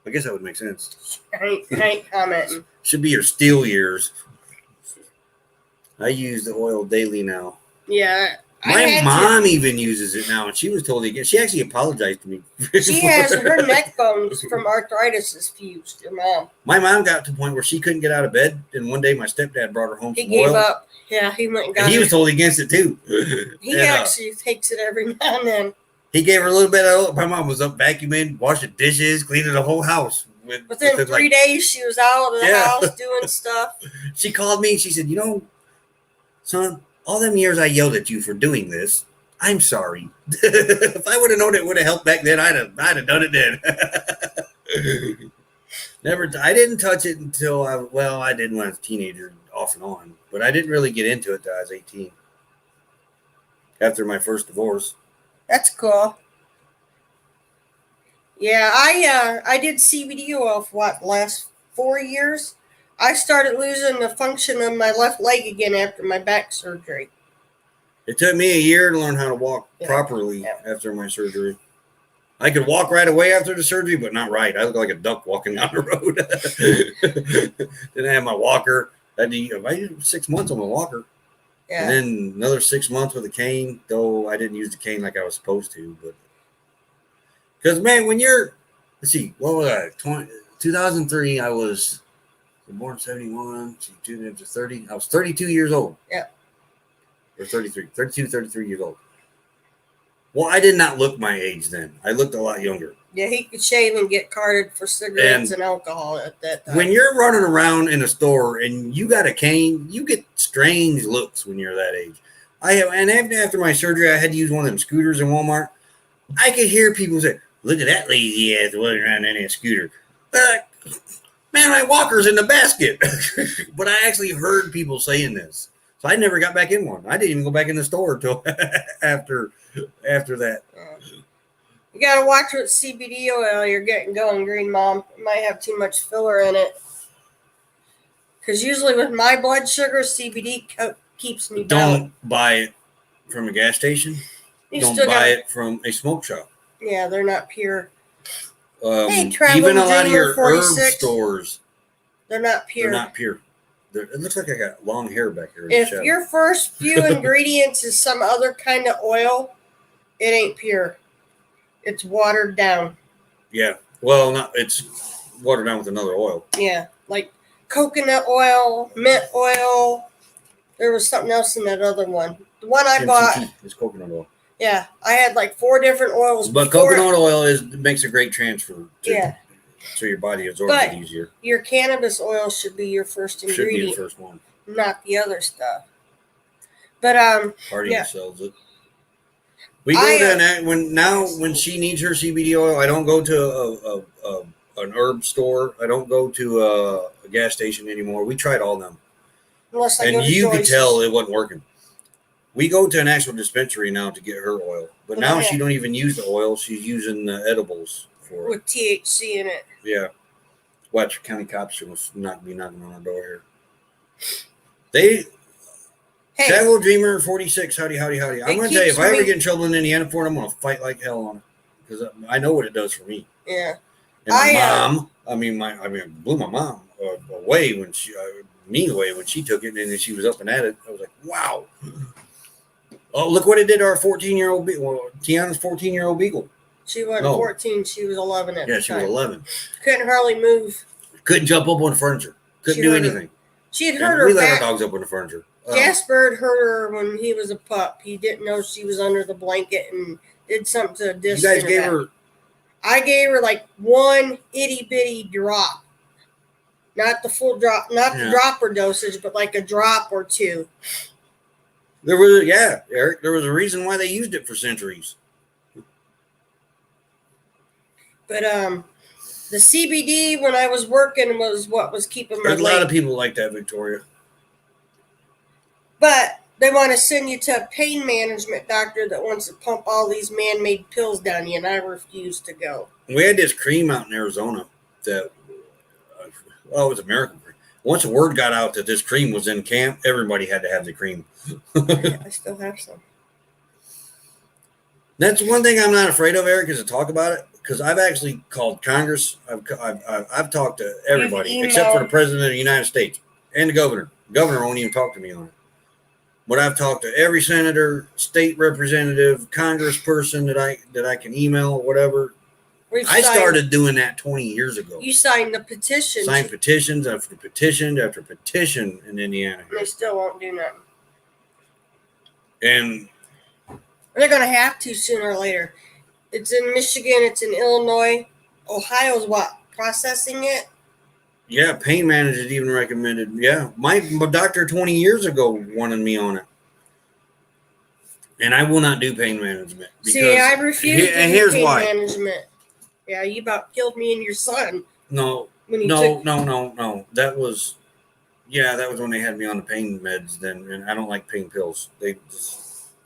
I guess that would make sense. I ain't commenting. Should be your steel years. I use the oil daily now. Yeah. My mom even uses it now, and she was told again. She actually apologized to me. She has her neck bones from arthritis is fused. Your mom. My mom got to the point where she couldn't get out of bed, and one day my stepdad brought her home some oil. He gave up. Yeah, he went and got it. He was totally against it too. He actually takes it every now and then. He gave her a little bit of oil. My mom was up vacuuming, washing dishes, cleaning the whole house. Within 3 days, she was out of the house doing stuff. She called me and she said, son, all them years I yelled at you for doing this, I'm sorry. If I would have known it would have helped back then, I'd have done it then. I didn't touch it until I did when I was a teenager, off and on. But I didn't really get into it until I was 18. After my first divorce. That's cool. Yeah, I did CBD oil for last 4 years. I started losing the function of my left leg again after my back surgery. It took me a year to learn how to walk properly after my surgery. I could walk right away after the surgery, but not right. I look like a duck walking down the road. Then I had my walker. I used 6 months on my walker. Yeah. And then another 6 months with a cane, though I didn't use the cane like I was supposed to. But because, man, when you're, let's see, what was I? 2003, I was born 71, 30. I was 32 years old. Yeah. Or 33 years old. Well, I did not look my age then. I looked a lot younger. Yeah, he could shave and get carded for cigarettes and alcohol at that time. When you're running around in a store and you got a cane, you get strange looks when you're that age. After my surgery, I had to use one of them scooters in Walmart. I could hear people say, "Look at that lazy ass running around in a scooter." Man, my walker's in the basket. But I actually heard people saying this. So I never got back in one. I didn't even go back in the store until after that. You gotta watch what CBD oil you're getting going, Green Mom. It might have too much filler in it. Because usually with my blood sugar, CBD keeps me down. Don't buy it from a gas station. Don't buy it from a smoke shop. Yeah, they're not pure. Hey, Traveling even a lot of Dreamer your 46, herb stores, they're not pure. they're not pure. It looks like I got long hair back here. If your first few ingredients is some other kind of oil, it ain't pure. It's watered down. Yeah. Well, it's watered down with another oil. Yeah, like coconut oil, mint oil. There was something else in that other one. The one I bought is coconut oil. Yeah, I had like 4 different oils. But coconut oil makes a great transfer. So your body absorbs it easier. Your cannabis oil should be your first ingredient. Should be the first one. Not the other stuff. But Harding sells it. We go to when she needs her CBD oil, I don't go to an herb store. I don't go to a gas station anymore. We tried all of them. Unless I and go to you Joyce's. could tell it wasn't working. We go to an actual dispensary now to get her oil. But now she don't even use the oil. She's using the edibles for with THC in it. Yeah. Watch, county cops will not be knocking on our door here. Travel Dreamer 46, howdy. I'm going to tell you, if I ever get in trouble in Indiana for it, I'm going to fight like hell on it. Because I know what it does for me. Yeah. And my mom, it blew my mom away when she took it, and then she was up and at it. I was like, wow. Oh, look what it did to our 14-year-old beagle. Well, Tiana's 14-year-old beagle. She wasn't 14. She was 11 at the time. Yeah, she was 11. Couldn't hardly move. Couldn't jump up on the furniture. Couldn't do anything. She had hurt her We back. let our dogs up on the furniture. Jasper had hurt her when he was a pup. He didn't know she was under the blanket and did something to a disc. You guys gave her... I gave her like one itty-bitty drop. Not the full drop, not the dropper dosage, but like a drop or two. Eric, there was a reason why they used it for centuries. But the CBD when I was working was what was keeping my There's a lot of people like that, Victoria. But they want to send you to a pain management doctor that wants to pump all these man-made pills down you, and I refuse to go. We had this cream out in Arizona that, it was a miracle cream. Once the word got out that this cream was in camp, everybody had to have the cream. I still have some. That's one thing I'm not afraid of, Eric, is to talk about it, because I've actually called Congress. I've talked to everybody except for the President of the United States and the governor. The governor won't even talk to me on it. But I've talked to every senator, state representative, congressperson that I can email or whatever. I started doing that 20 years ago. You signed the petition. Signed petitions after petition after petition in Indiana. They still won't do nothing. And they're going to have to sooner or later. It's in Michigan. It's in Illinois. Ohio's what? Processing it? Yeah, pain managers even recommended. Yeah, my doctor 20 years ago wanted me on it. And I will not do pain management. See, I refuse to do pain management. Yeah, you about killed me and your son. No. That was when they had me on the pain meds then, and I don't like pain pills. I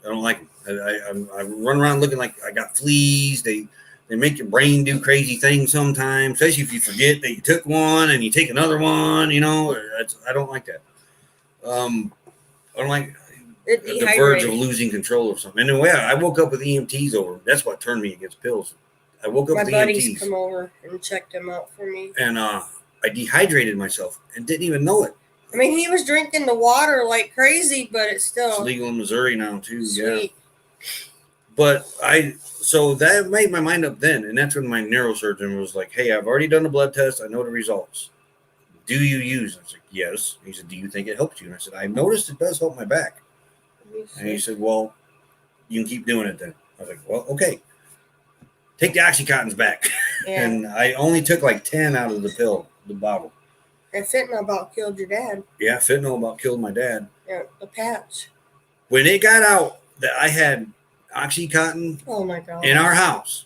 don't like them. I run around looking like I got fleas. They make your brain do crazy things sometimes, especially if you forget that you took one and you take another one, I don't like that. I don't like the verge of losing control of something. And anyway, I woke up with EMTs over. That's what turned me against pills. I woke up My with buddies EMTs, come over and checked him out for me. and I dehydrated myself and didn't even know it. I mean, he was drinking the water like crazy, but it's still It's legal in Missouri now too. Yeah. sweet. But so that made my mind up then, and that's when my neurosurgeon was like, "Hey, I've already done the blood test. I know the results. Do you use?" I was like, "Yes." He said, "Do you think it helps you?" And I said, "I've noticed it does help my back." And he said, "Well, you can keep doing it then." I was like, "Well, okay. Take the Oxycontins back." Yeah. And I only took like 10 out of the bottle. And fentanyl about killed your dad. Yeah, fentanyl about killed my dad. Yeah, the patch. When it got out that I had Oxycontin Oh my god. in our house,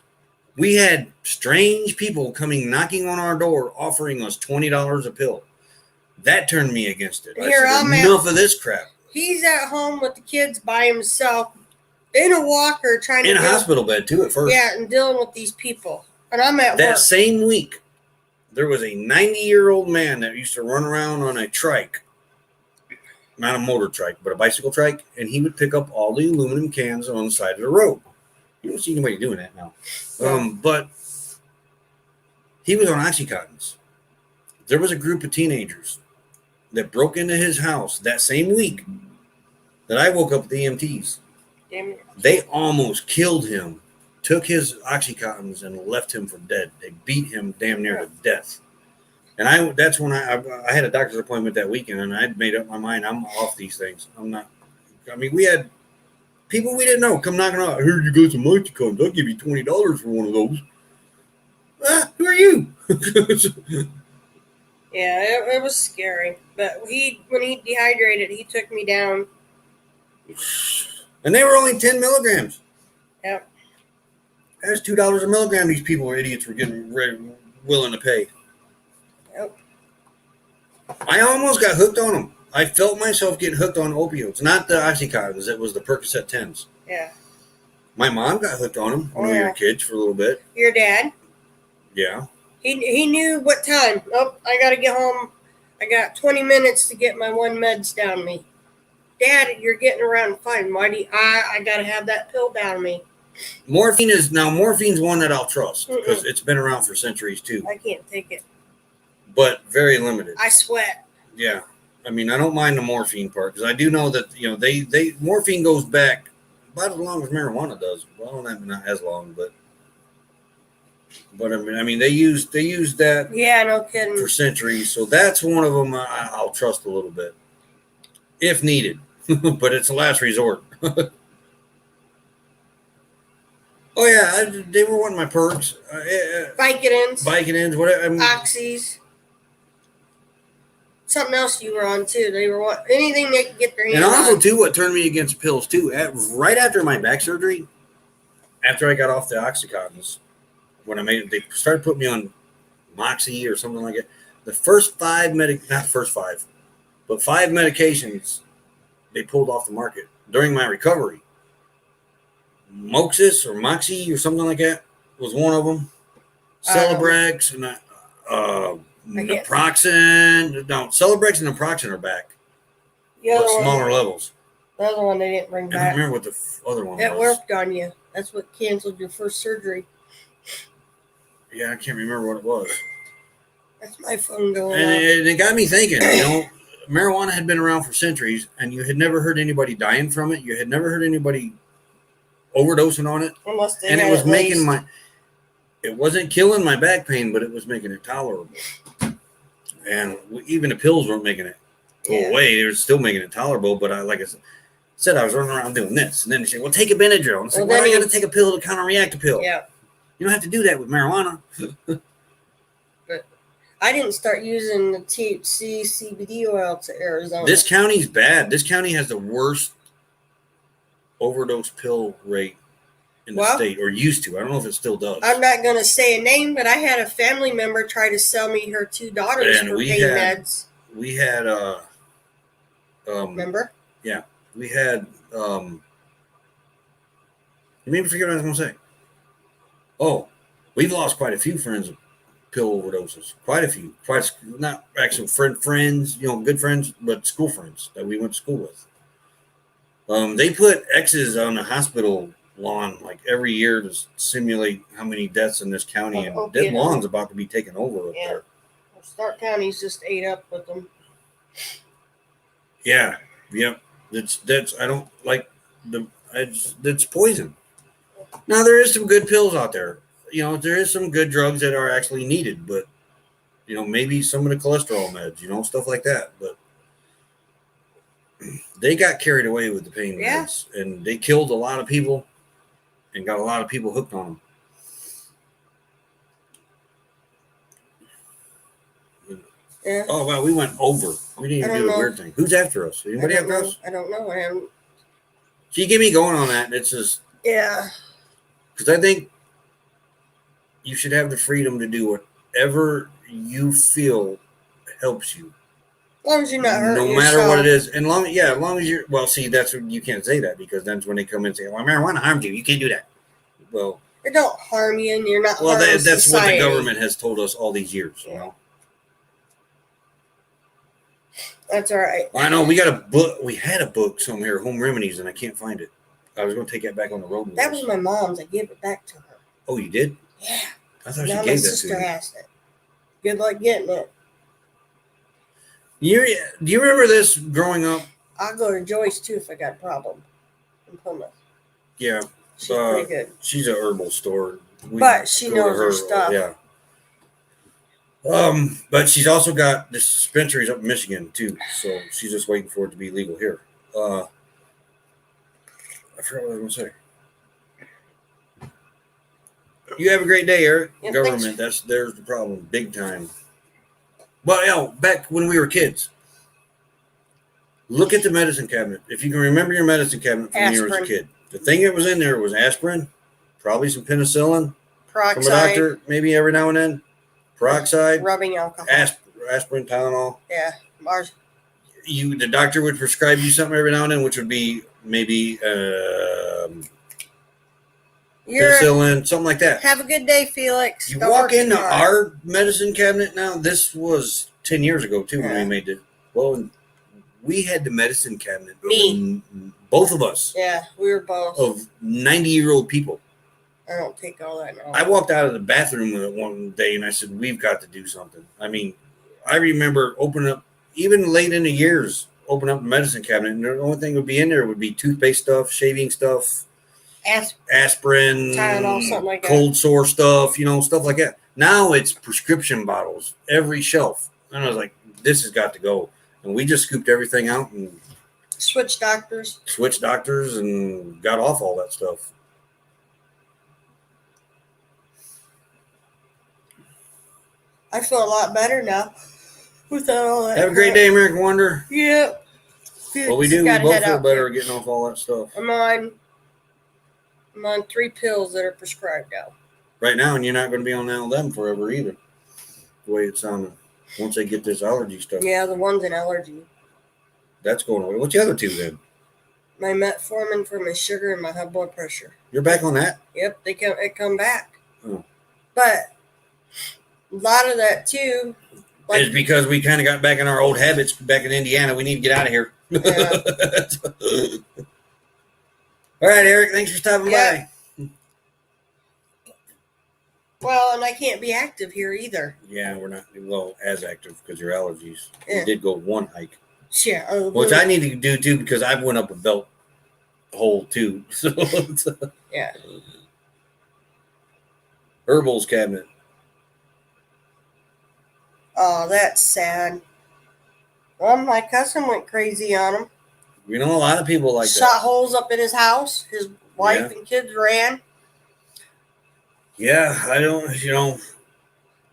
we had strange people coming knocking on our door offering us $20 a pill. That turned me against it. Here, I said, I'm enough of this crap. He's at home with the kids by himself in a walker trying In to a hospital bed too at first. Yeah, and dealing with these people. And I'm at That work. same week, there was a 90-year-old man that used to run around on a trike. Not a motor trike, but a bicycle trike, and he would pick up all the aluminum cans on the side of the road. You don't see anybody doing that now. But he was on Oxycontins. There was a group of teenagers that broke into his house that same week that I woke up with the EMTs. Damn it. They almost killed him, took his Oxycontins, and left him for dead. They beat him damn near to death. And that's when I had a doctor's appointment that weekend, and I'd made up my mind. I'm off these things. I'm not. I mean, we had people we didn't know come knocking on. I heard you got some Oxycontins. I'll give you $20 for one of those. Who are you? Yeah, it was scary. But when he dehydrated, he took me down. And they were only 10 milligrams. Yep. That's $2 a milligram. These people are idiots were willing to pay. Yep. I almost got hooked on them. I felt myself getting hooked on opioids. Not the Oxycontins. It was the Percocet 10s. Yeah. My mom got hooked on them when we yeah. were kids for a little bit. Your dad? Yeah. He knew what time. Oh, I got to get home. I got 20 minutes to get my one meds down me. Dad, you're getting around fine. Why do I got to have that pill down me? Morphine's one that I'll trust because it's been around for centuries too. I can't take it. But very limited. I sweat. Yeah. I mean, I don't mind the morphine part because I do know that, they morphine goes back about as long as marijuana does. Well, not as long, but I mean, they used that Yeah, no kidding. for centuries. So that's one of them I'll trust a little bit if needed, but it's a last resort. Oh yeah, they were one of my perks. Vicodins. Whatever. Oxys. Something else you were on too. They were anything they could get their hands And on. also too, what turned me against pills too, right after my back surgery, after I got off the Oxycontins, when they started putting me on Moxie or something like that. The first five medications they pulled off the market during my recovery. Moxis or Moxie or something like that was one of them. Celebrex and naproxen. No, Celebrex and naproxen are back. But smaller levels. The other one they didn't bring I don't back. remember what the other one was. It worked on you. That's what canceled your first surgery. Yeah, I can't remember what it was. That's my phone going And off. it got me thinking, marijuana had been around for centuries, and you had never heard anybody dying from it. You had never heard anybody overdosing on it. Unless they And had it was making laced. it wasn't killing my back pain, but it was making it tolerable. And even the pills weren't making it go away. They were still making it tolerable, but I said, I was running around doing this. And then they said, well, take a Benadryl. And I said, why do I got to take a pill to counteract a pill? Yeah. You don't have to do that with marijuana. But I didn't start using the THC CBD oil to Arizona. This county's bad. This county has the worst overdose pill rate in the state, or used to. I don't know if it still does. I'm not going to say a name, but I had a family member try to sell me her two daughters for pain meds. We had remember? Yeah. We had you made me forget what I was gonna say. Oh, we've lost quite a few friends of pill overdoses. Quite a few. Not actual friends, good friends, but school friends that we went to school with. They put X's on the hospital lawn like every year to simulate how many deaths in this county, and Opiate this lawn's about to be taken over up Yeah. there. Stark County's just ate up with them. Yeah, yep. That's I don't like that's poison. Now there is some good pills out there. There is some good drugs that are actually needed, but maybe some of the cholesterol meds, stuff like that. But they got carried away with the pain meds, and they killed a lot of people and got a lot of people hooked on them. Yeah. Oh, well, we went over. We didn't even do a weird thing. Who's after us? Anybody after us? I don't know. I haven't. So you get me going on that, and it's just... Yeah. Because I think you should have the freedom to do whatever you feel helps you. As long as you're not hurting no matter yourself. what it is. And as long as you're... Well, see, that's when you can't say that, because that's when they come in and say, well, marijuana harmed you. You can't do that. Well... It don't harm you, and you're not Well, harming that's society. what the government has told us all these years, That's all right. I know we got a book. We had a book somewhere, Home Remedies, and I can't find it. I was going to take that back on the road. That was my mom's. I gave it back to her. Oh, you did? Yeah. I thought Now she my gave that sister to me. has it. Good luck getting it. Do you remember this growing up? I'll go to Joyce too if I got a problem in Plymouth. Yeah. She's pretty good. She's a herbal store. But she go to knows her stuff. Yeah. But she's also got dispensaries up in Michigan too, so she's just waiting for it to be legal here. I forgot what I was going to say. You have a great day, Eric. Yeah, Government, there's the problem, big time. But back when we were kids, look at the medicine cabinet. If you can remember your medicine cabinet from when you were a kid, the thing that was in there was aspirin, probably some penicillin Peroxide. from a doctor, maybe every now and then. Peroxide, Rubbing alcohol. aspirin, Tylenol. Yeah. Mars. The doctor would prescribe you something every now and then, which would be maybe penicillin, something like that. Have a good day, Felix. You Don't walk work into too hard. our medicine cabinet now. This was 10 years ago too when we made it. Well, we had the medicine cabinet. Both of us. Yeah, we were both. Of 90-year-old people. I don't take all that now. I walked out of the bathroom with it one day and I said, we've got to do something. I mean, I remember opening up, even late in the years, open up the medicine cabinet, and the only thing would be in there would be toothpaste stuff, shaving stuff, aspirin, Tylenol, something like that. cold sore stuff, stuff like that. Now it's prescription bottles, every shelf. And I was like, this has got to go. And we just scooped everything out and switched doctors and got off all that stuff. I feel a lot better now without all that. Have a great day, American Wonder. Yep. Well, we do. We both feel better getting off all that stuff. I'm on 3 pills that are prescribed now. Right now, and you're not going to be on all them forever either. The way it sounded. Once they get this allergy stuff. Yeah, the one's an allergy. That's going away. What's the other 2 then? My metformin for my sugar and my high blood pressure. You're back on that? Yep, it come back. Oh. But a lot of that too. It's because we kind of got back in our old habits back in Indiana. We need to get out of here. Yeah. All right, Eric. Thanks for stopping by. Well, and I can't be active here either. Yeah, we're not as active because your allergies. Yeah. We did go one hike. Yeah. Which I need to do too because I went up a belt hole too. So yeah. Herbal's cabinet. Oh, that's sad. Well, my cousin went crazy on him. We know a lot of people like Shot that. holes up in his house. His wife and kids ran. Yeah, I don't,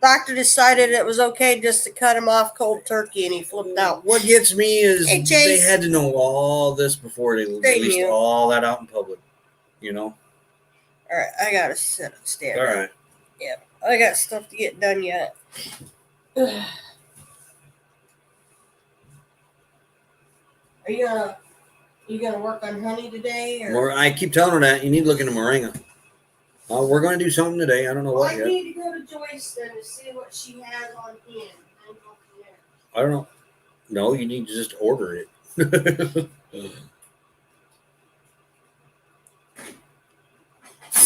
Doctor decided it was okay just to cut him off cold turkey, and he flipped out. What gets me is Hey, they had to know all this before they released knew. all that out in public, All right, I gotta stand. All right. Yeah, I got stuff to get done yet. Are you gonna work on honey today? Or? I keep telling her that you need to look into moringa. We're going to do something today. I don't know what I yet. need to go to Joyce then to see what she has on hand. I don't know. No, you need to just order it.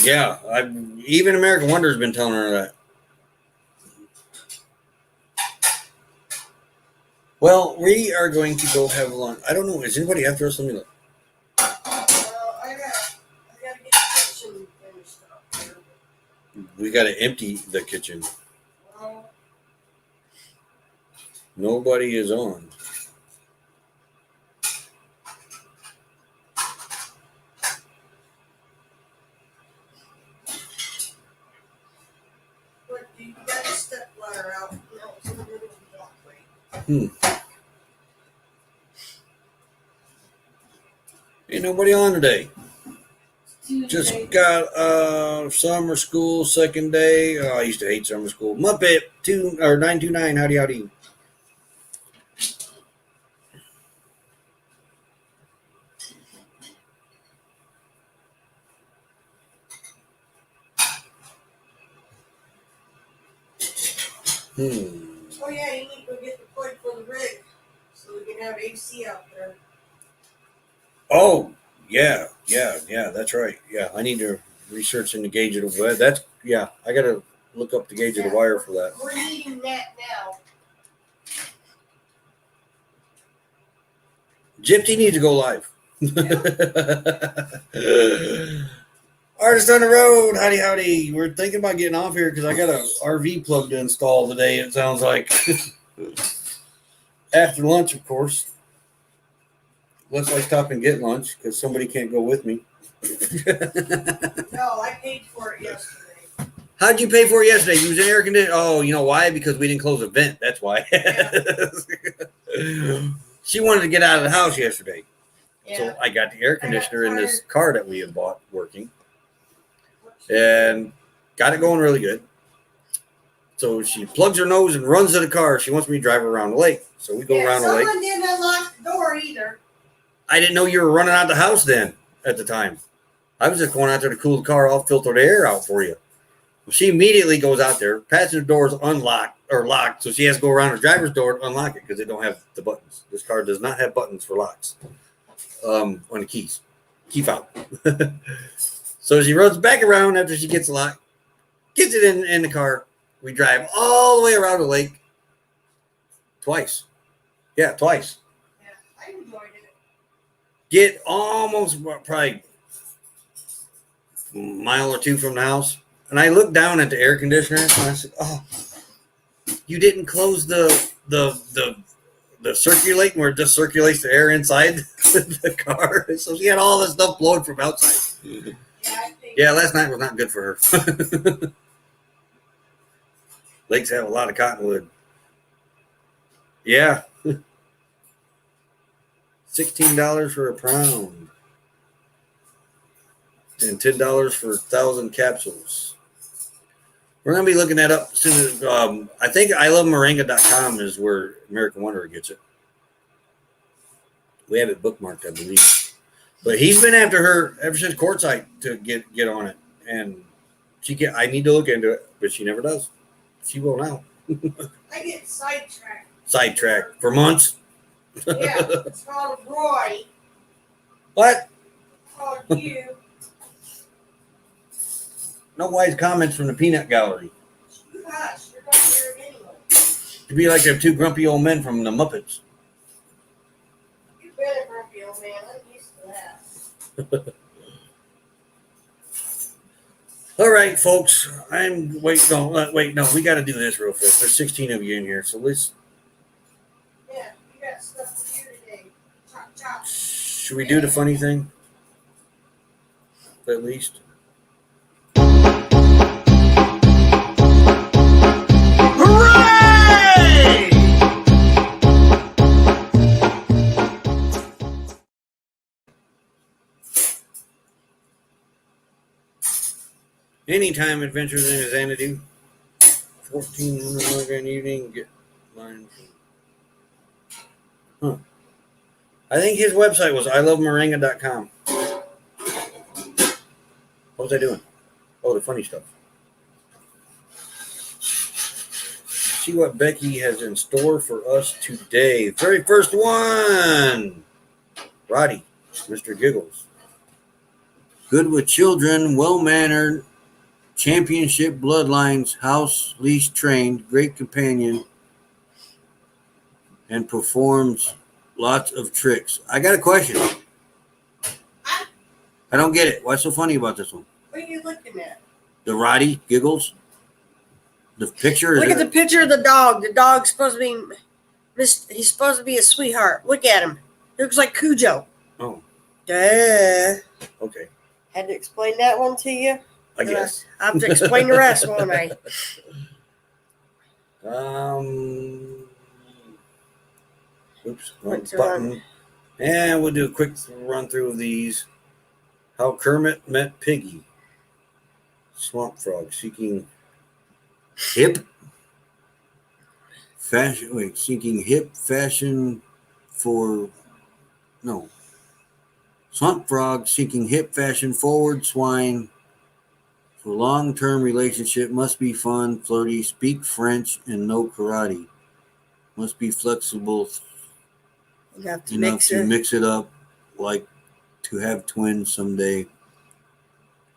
Yeah, even American Wonder has been telling her that. Well, we are going to go have lunch. I don't know. Is anybody after us? Let me look. I gotta get the kitchen finished up. We got to empty the kitchen. Well, Nobody is on. but you got a step ladder out. No, it's in the middle of the walkway. Ain't nobody on today. Tuesday. Just got summer school second day. Oh, I used to hate summer school. Muppet 929. Howdy howdy. Oh yeah, you need to go get the plug for the rig so we can have AC out there. Oh, yeah. That's right. Yeah, I need to research and the gauge of the wire. I got to look up the gauge of the wire for that. We're needing that now. Gypsy needs to go live. Artist on the road, howdy howdy. We're thinking about getting off here because I got a RV plug to install today. It sounds like after lunch, of course. Unless I stop and get lunch because somebody can't go with me. No, I paid for it yesterday. How'd you pay for it yesterday? You was in air conditioning. Oh, you know why? Because we didn't close the vent. That's why. She wanted to get out of the house yesterday. Yeah. So I got the air conditioner in this car that we had bought working. And got it going really good. So she plugs her nose and runs to the car. She wants me to drive her around the lake. So we go around the lake. Someone didn't unlock the door either. I didn't know you were running out the house then at the time. I was just going out there to cool the car off, filter the air out for you. Well, she immediately goes out there. Passenger door is unlocked or locked. So she has to go around the driver's door to unlock it because they don't have the buttons. This car does not have buttons for locks on the keys. Key fob. So she runs back around after she gets locked, gets it in the car. We drive all the way around the lake twice. Yeah, twice. Yeah, I enjoyed it. Get almost probably a mile or two from the house. And I looked down at the air conditioner and I said, oh, you didn't close the circulating where it just circulates the air inside the car. So she had all this stuff blowing from outside. Yeah, last night was not good for her. Lakes have a lot of cottonwood. Yeah. $16 for a pound. And $10 for 1,000 capsules. We're going to be looking that up soon as, I think ilovemoringa.com is where American Wonder gets it. We have it bookmarked, I believe. But he's been after her ever since courtside to get on it. And I need to look into it, but she never does. She will now. I get sidetracked. Sidetracked for months. Yeah, it's called Roy. What? It's called you. No wise comments from the peanut gallery. You hush. You're not hearing anyway. To be like them two grumpy old men from the Muppets. You've been a grumpy old man. I'm used to that. All right, folks. Wait, no. We got to do this real quick. There's 16 of you in here, so let's. Yeah, you got stuff to do today. Chop, chop. Should we do the funny thing? At least. Hooray! Anytime adventures in Xanadu. 1400 an evening. Get mine. Huh. I think his website was ilovemoringa.com. What was I doing? Oh, the funny stuff. See what Becky has in store for us today. Very first one. Roddy, Mr. Giggles. Good with children, well-mannered, championship bloodlines, house leash trained, great companion, and performs lots of tricks. I got a question. I don't get it. What's so funny about this one? What are you looking at? The Roddy giggles. The picture. Look at the picture of the dog. The dog's supposed to be he's supposed to be a sweetheart. Look at him. He looks like Cujo. Oh. Duh. Okay. Had to explain that one to you? I guess. I have to explain the rest, won't I? Oops. Wrong button. And we'll do a quick run through of these. How Kermit met Piggy. Swamp Frog seeking hip fashion. Wait, seeking hip fashion for no. Swamp Frog seeking hip fashion forward swine for long-term relationship must be fun, flirty, speak French, and know karate. Must be flexible You have to enough to mix it up, like to have twins someday.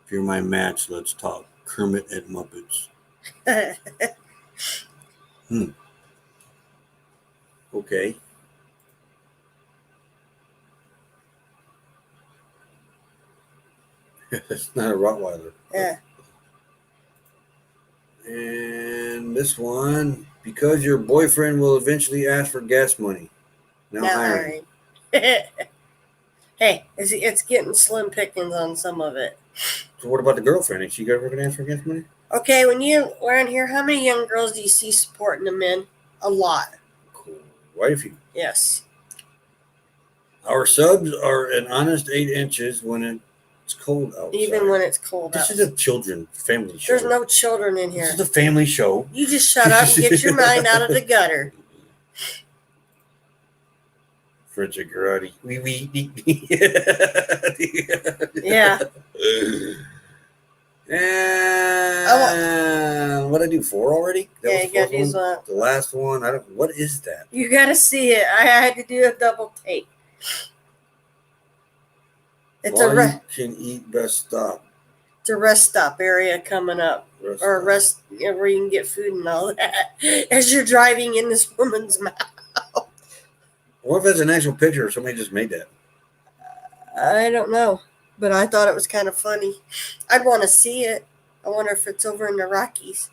If you're my match, let's talk. Kermit at Muppets. Okay. It's not a Rottweiler. Yeah. And this one, because your boyfriend will eventually ask for gas money. Now hiring. Hey, it's getting slim pickings on some of it. So what about the girlfriend? Is she ever going to ask for gas money? Okay, when you around here, how many young girls do you see supporting the men? A lot. Quite a few. Yes. Our subs are an honest 8 inches when it's cold outside. Even when it's cold This out. is a family show. There's no children in here. This is a family show. You just shut up and get your mind out of the gutter. French and karate. Yeah. And what did I do? 4 already? Yeah, you gotta do the last one. What is that? You gotta see it. I had to do a double take. It's All a you can eat best stop. It's a rest stop area coming up, or a rest where you can get food and all that as you're driving in this woman's mouth. What if that's an actual picture or somebody just made that? I don't know, but I thought it was kind of funny. I'd want to see it. I wonder if it's over in the Rockies.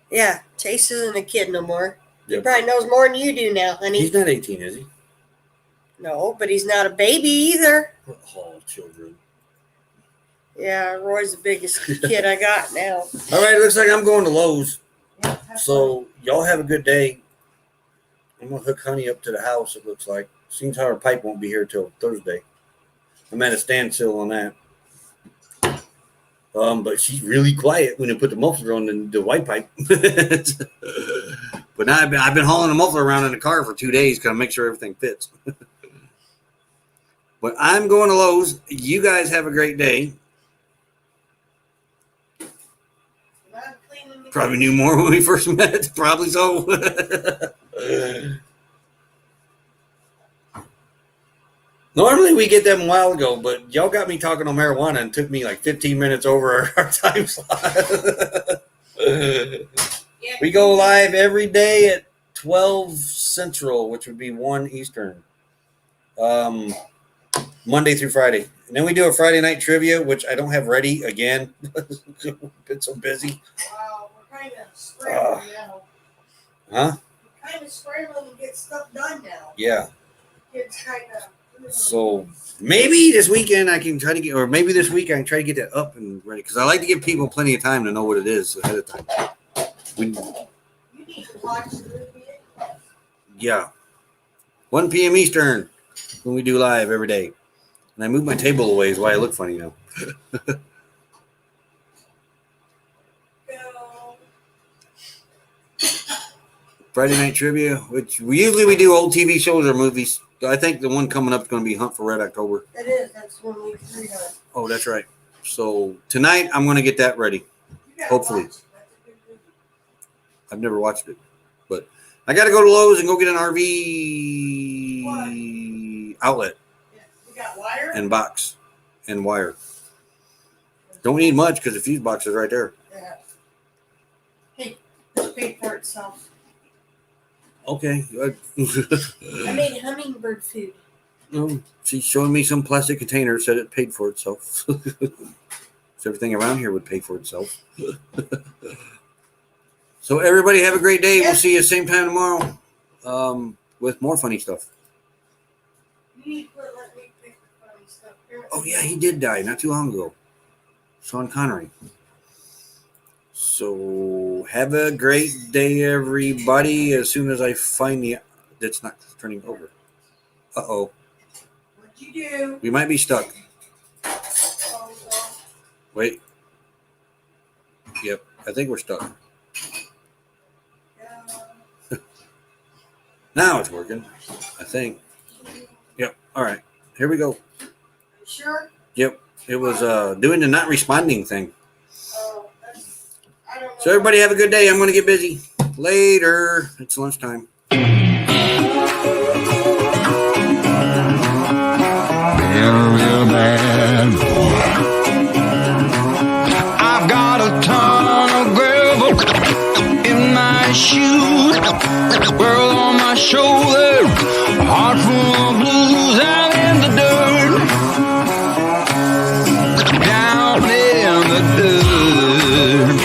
Yeah, Chase isn't a kid no more. He probably knows more than you do now, honey. He's not 18, is he? No, but he's not a baby either. We're all children. Yeah, Roy's the biggest kid I got now. All right, it looks like I'm going to Lowe's. So y'all have a good day. I'm going to hook Honey up to the house, it looks like. Seems how her pipe won't be here till Thursday. I'm at a standstill on that. But she's really quiet when I put the muffler on the white pipe. But now I've been hauling the muffler around in the car for 2 days because I make sure everything fits. But I'm going to Lowe's. You guys have a great day. Probably knew more when we first met. Probably so. Normally we get them a while ago, but y'all got me talking on marijuana and took me like 15 minutes over our time slot. We go live every day at 12 Central, which would be 1 Eastern. Monday through Friday. And then we do a Friday night trivia, which I don't have ready again. Been so busy. Wow, we're kind of scrambling now. Huh? We're kind of scrambling to get stuff done now. Yeah. It's kind of... So maybe this weekend I can try to get, or maybe this week I can try to get that up and ready. Because I like to give people plenty of time to know what it is ahead of time. You need to watch the movie. Yeah. 1 p.m. Eastern when we do live every day. And I moved my table away is why I look funny now. Friday night trivia, which we usually do old TV shows or movies. I think the one coming up is going to be Hunt for Red October. It is. That's when we agree on it. Oh, that's right. So tonight I'm going to get that ready. Hopefully. I've never watched it, but I got to go to Lowe's and go get an RV outlet You got wire? and box and wire. Don't need much because the fuse box is right there. Yeah. Hey, this paid for itself. Okay. I made hummingbird food. No, she's showing me some plastic container. Said it paid for itself. So everything around here would pay for itself. So everybody have a great day. We'll see you same time tomorrow with more funny stuff. You need to let me pick the funny stuff. Oh, yeah, he did die not too long ago. Sean Connery. So have a great day, everybody. As soon as I find the... That's not turning over. Uh-oh. What'd you do? We might be stuck. Oh, well. Wait. Yep, I think we're stuck. Yeah. Now it's working, I think. Yep, all right. Here we go. Sure? Yep, it was doing the not responding thing. I don't know. So everybody have a good day. I'm going to get busy. Later. It's lunchtime. Real bad. I've got a ton of gravel in my shoes, world on my shoulder, a heart full of blues out in the dirt, down in the dirt.